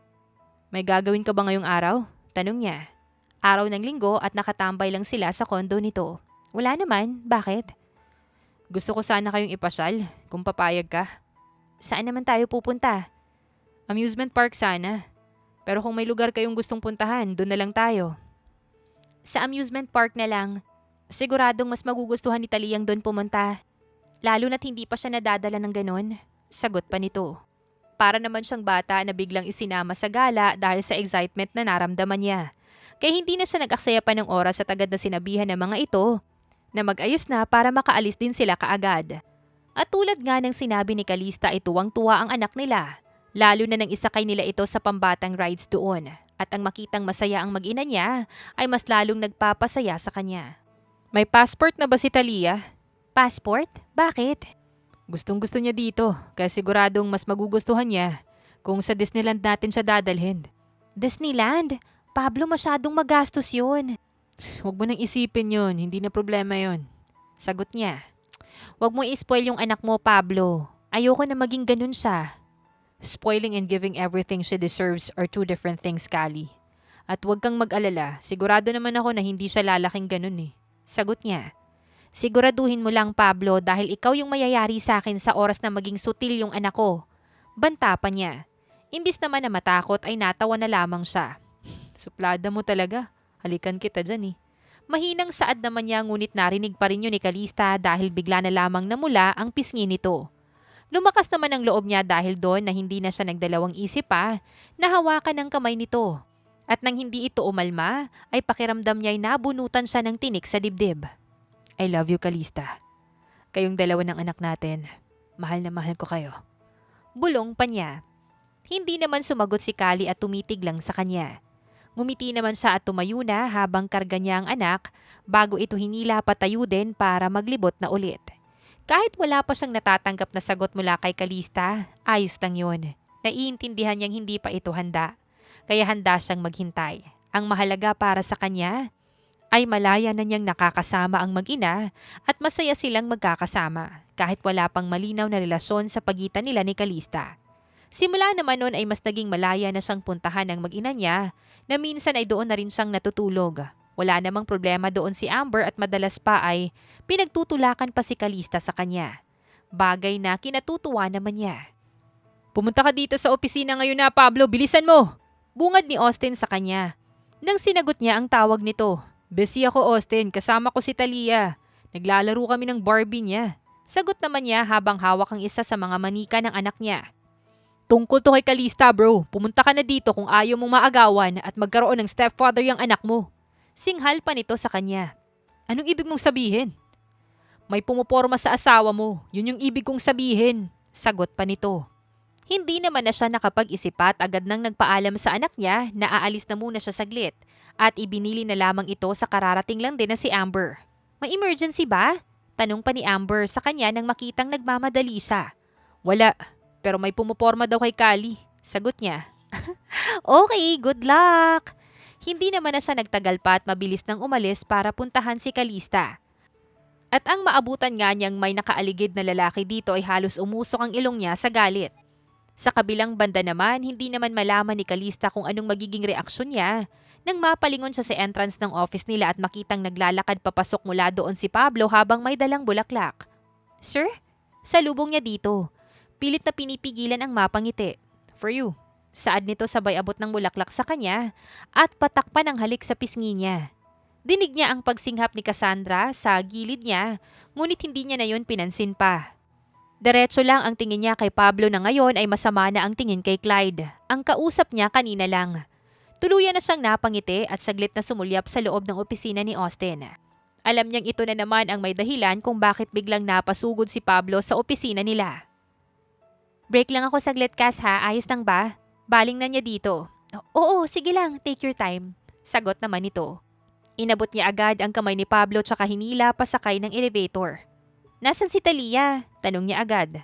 May gagawin ka ba ngayong araw? Tanong niya. Araw ng linggo at nakatambay lang sila sa kondo nito. Wala naman, bakit? Gusto ko sana kayong ipasyal, kung papayag ka. Saan naman tayo pupunta? Amusement park sana. Pero kung may lugar kayong gustong puntahan, doon na lang tayo. Sa amusement park na lang. Siguradong mas magugustuhan ni Taliyang doon pumunta. Lalo na't hindi pa siya nadadala ng ganon. Sagot pa nito. Para naman siyang bata na biglang isinama sa gala dahil sa excitement na naramdaman niya. Kaya hindi na siya nag-aksaya pa ng oras at agad na sinabihan ng mga ito na mag-ayos na para makaalis din sila kaagad. At tulad nga ng sinabi ni Calista ay tuwang-tuwa ang anak nila. Lalo na nang isakay nila ito sa pambatang rides doon. At ang makitang masaya ang mag-ina niya ay mas lalong nagpapasaya sa kanya. May passport na ba si Talia? Passport? Bakit? Gustong-gusto niya dito, kaya siguradong mas magugustuhan niya kung sa Disneyland natin siya dadalhin. Disneyland? Pablo, masyadong magastos yun. Huwag mo nang isipin yun, hindi na problema yun. Sagot niya. Huwag mo i-spoil yung anak mo, Pablo. Ayoko na maging ganun siya. Spoiling and giving everything she deserves are two different things, Kali. At huwag kang mag-alala, sigurado naman ako na hindi siya lalaking ganun eh. Sagot niya. Siguraduhin mo lang, Pablo, dahil ikaw yung mayayari sa akin sa oras na maging sutil yung anak ko. Banta pa niya. Imbis naman na matakot ay natawa na lamang siya. Suplada mo talaga. Halikan kita dyan eh. Mahinang saad naman niya ngunit narinig pa rin yun ni Calista dahil bigla na lamang namula ang pisngi nito. Lumakas naman ang loob niya dahil doon na hindi na siya nagdalawang isip pa, nahawakan ng kamay nito. At nang hindi ito umalma, ay pakiramdam niya ay nabunutan siya ng tinik sa dibdib. I love you, Calista. Kayong dalawa ng anak natin. Mahal na mahal ko kayo. Bulong pa niya. Hindi naman sumagot si Kali at tumitig lang sa kanya. Ngumiti naman siya at tumayo na habang karga niya ang anak bago ito hinila patayo din para maglibot na ulit. Kahit wala pa siyang natatanggap na sagot mula kay Calista, ayos lang yun. Naiintindihan niyang hindi pa ito handa. Kaya handa siyang maghintay. Ang mahalaga para sa kanya ay malaya na niyang nakakasama ang mag-ina at masaya silang magkakasama kahit wala pang malinaw na relasyon sa pagitan nila ni Calista. Simula naman noon ay mas naging malaya na siyang puntahan ng mag-ina niya na minsan ay doon na rin siyang natutulog. Wala namang problema doon si Amber at madalas pa ay pinagtutulakan pa si Calista sa kanya. Bagay na kinatutuwa naman niya. Pumunta ka dito sa opisina ngayon na, Pablo, bilisan mo! Bungad ni Austin sa kanya. Nang sinagot niya ang tawag nito. Busy ako, Austin, kasama ko si Talia. Naglalaro kami ng Barbie niya. Sagot naman niya habang hawak ang isa sa mga manika ng anak niya. Tungkol to kay Calista, bro. Pumunta ka na dito kung ayaw mong maagawan at magkaroon ng stepfather yung anak mo. Singhal pa nito sa kanya. Anong ibig mong sabihin? May pumuporma sa asawa mo. Yun yung ibig kong sabihin. Sagot pa nito. Hindi naman na siya nakapag-isip at agad nang nagpaalam sa anak niya na aalis na muna siya saglit at ibinili na lamang ito sa kararating lang din na si Amber. May emergency ba? Tanong pa ni Amber sa kanya nang makitang nagmamadali siya. Wala, pero may pumuporma daw kay Kali. Sagot niya. Okay, good luck! Hindi naman na siya nagtagal pa at mabilis nang umalis para puntahan si Calista. At ang maabutan nga niyang may nakaaligid na lalaki dito ay halos umusok ang ilong niya sa galit. Sa kabilang banda naman, hindi naman malaman ni Calista kung anong magiging reaksyon niya nang mapalingon siya sa entrance ng office nila at makitang naglalakad papasok mula doon si Pablo habang may dalang bulaklak. Sir? Salubong niya dito. Pilit na pinipigilan ang mapangiti. For you. Saad nito sabay abot ng bulaklak sa kanya at patakpan ang halik sa pisngi niya. Dinig niya ang pagsinghap ni Cassandra sa gilid niya, ngunit hindi niya na yun pinansin pa. Diretso lang ang tingin niya kay Pablo na ngayon ay masama na ang tingin kay Clyde. Ang kausap niya kanina lang. Tuluyan na siyang napangiti at saglit na sumulyap sa loob ng opisina ni Austin. Alam niyang ito na naman ang may dahilan kung bakit biglang napasugod si Pablo sa opisina nila. Break lang ako saglit, Cass, ha? Ayos lang ba? Baling na niya dito. Oo, sige lang. Take your time. Sagot naman ito. Inabot niya agad ang kamay ni Pablo tsaka hinila pasakay ng elevator. Nasaan si Talia? Tanong niya agad.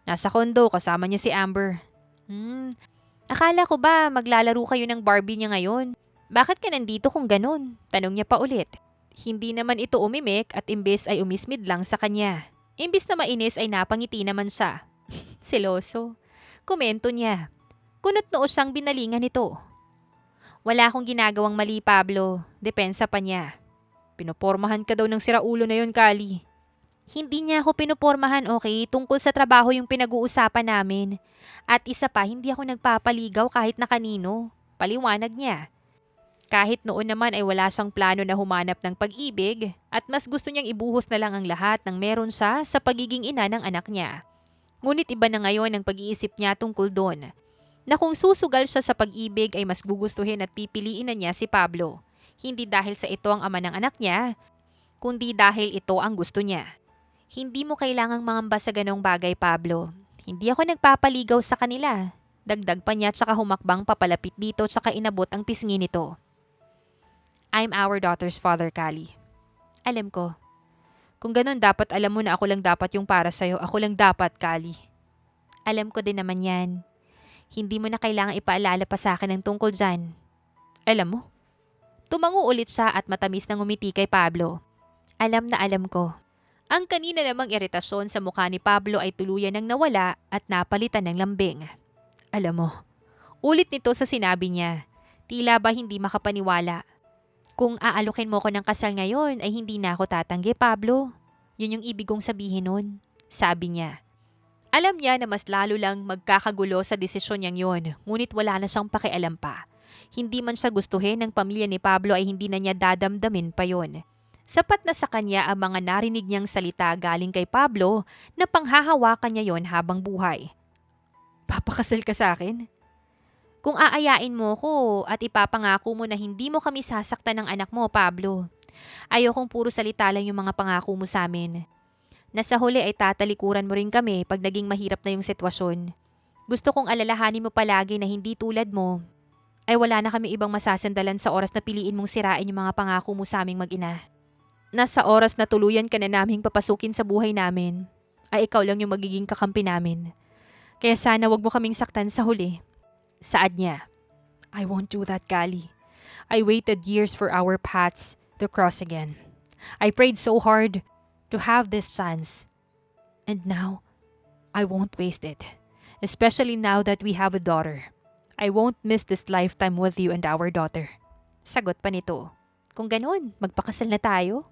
Nasa kondo, kasama niya si Amber. Akala ko ba maglalaro kayo ng Barbie niya ngayon? Bakit ka nandito kung ganun? Tanong niya pa ulit. Hindi naman ito umimik at imbes ay umismid lang sa kanya. Imbes na mainis ay napangiti naman siya. Seloso. Komento niya. Kunot noo siyang binalingan nito. Wala akong ginagawang mali, Pablo. Depensa pa niya. Pinopormahan ka daw ng siraulo na yon, Kali. Hindi niya ako pinopormahan, okay? Tungkol sa trabaho yung pinag-uusapan namin. At isa pa, hindi ako nagpapaligaw kahit na kanino. Paliwanag niya. Kahit noon naman ay wala siyang plano na humanap ng pag-ibig at mas gusto niyang ibuhos na lang ang lahat ng meron siya sa pagiging ina ng anak niya. Ngunit iba na ngayon ang pag-iisip niya tungkol doon. Na kung susugal siya sa pag-ibig ay mas gugustuhin at pipiliin na niya si Pablo. Hindi dahil sa ito ang ama ng anak niya, kundi dahil ito ang gusto niya. Hindi mo kailangang mangamba sa ganong bagay, Pablo. Hindi ako nagpapaligaw sa kanila. Dagdag pa niya tsaka humakbang papalapit dito tsaka inabot ang pisngi nito. I'm our daughter's father, Kali. Alam ko. Kung ganun, dapat alam mo na ako lang dapat yung para sa'yo. Ako lang dapat, Kali. Alam ko din naman yan. Hindi mo na kailangang ipaalala pa sa akin ang tungkol dyan. Alam mo? Tumango ulit siya at matamis na ngumiti kay Pablo. Alam na alam ko. Ang kanina namang iritasyon sa mukha ni Pablo ay tuluyan ng nawala at napalitan ng lambing. Alam mo, ulit nito sa sinabi niya. Tila ba hindi makapaniwala. Kung aalukin mo ko ng kasal ngayon ay hindi na ako tatanggi, Pablo. Yun yung ibig kong sabihin nun, sabi niya. Alam niya na mas lalo lang magkakagulo sa desisyon niyang yun, ngunit wala na siyang pakialam pa. Hindi man siya gustuhin ng pamilya ni Pablo ay hindi na niya dadamdamin pa yon. Sapat na sa kanya ang mga narinig niyang salita galing kay Pablo na panghahawakan niya yon habang buhay. Papakasal ka sa akin? Kung aayain mo ko at ipapangako mo na hindi mo kami sasaktan ng anak mo, Pablo. Ayokong puro salita lang yung mga pangako mo sa amin. Nasa huli ay tatalikuran mo rin kami pag naging mahirap na yung sitwasyon. Gusto kong alalahanin mo palagi na hindi tulad mo, ay wala na kami ibang masasandalan sa oras na piliin mong sirain yung mga pangako mo sa aming mag-ina. Nasa oras na tuluyan ka na naming papasukin sa buhay namin, ay ikaw lang yung magiging kakampi namin. Kaya sana wag mo kaming saktan sa huli. Saad niya, I won't do that, Kali. I waited years for our paths to cross again. I prayed so hard to have this chance. And now, I won't waste it. Especially now that we have a daughter. I won't miss this lifetime with you and our daughter. Sagot pa nito, kung ganun, magpakasal na tayo?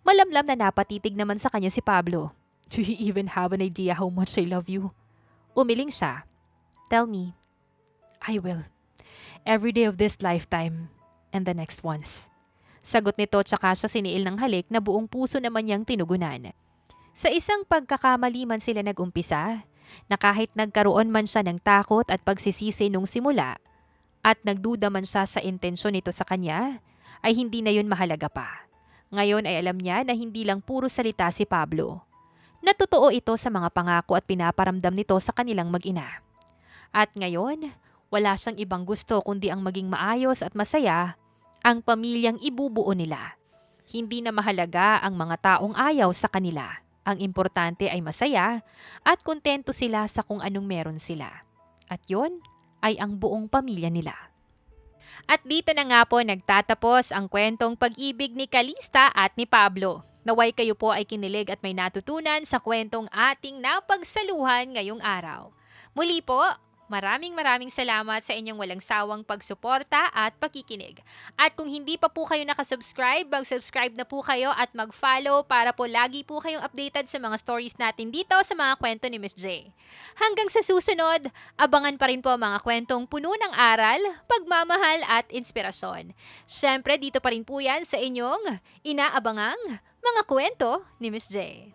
Malamlam na napatitig naman sa kanya si Pablo. Do you even have an idea how much I love you? Umiling siya. Tell me. I will. Every day of this lifetime and the next ones. Sagot nito tsaka siya siniil ng halik na buong puso naman niyang tinugunan. Sa isang pagkakamali man sila nag-umpisa, na kahit nagkaroon man siya ng takot at pagsisisi nung simula, at nagduda man siya sa intensyon nito sa kanya, ay hindi na yun mahalaga pa. Ngayon ay alam niya na hindi lang puro salita si Pablo. Natotoo ito sa mga pangako at pinaparamdam nito sa kanilang mag-ina. At ngayon, wala siyang ibang gusto kundi ang maging maayos at masaya ang pamilyang ibubuo nila. Hindi na mahalaga ang mga taong ayaw sa kanila. Ang importante ay masaya at kontento sila sa kung anong meron sila. At yon ay ang buong pamilya nila. At dito na nga po nagtatapos ang kwentong pag-ibig ni Calista at ni Pablo. Naway kayo po ay kinilig at may natutunan sa kwentong ating napagsaluhan ngayong araw. Muli po, maraming salamat sa inyong walang sawang pagsuporta at pakikinig. At kung hindi pa po kayo nakasubscribe, mag-subscribe na po kayo at mag-follow para po lagi po kayong updated sa mga stories natin dito sa mga kwento ni Miss J. Hanggang sa susunod, abangan pa rin po mga kwentong puno ng aral, pagmamahal at inspirasyon. Syempre dito pa rin po yan sa inyong inaabangang mga kwento ni Miss J.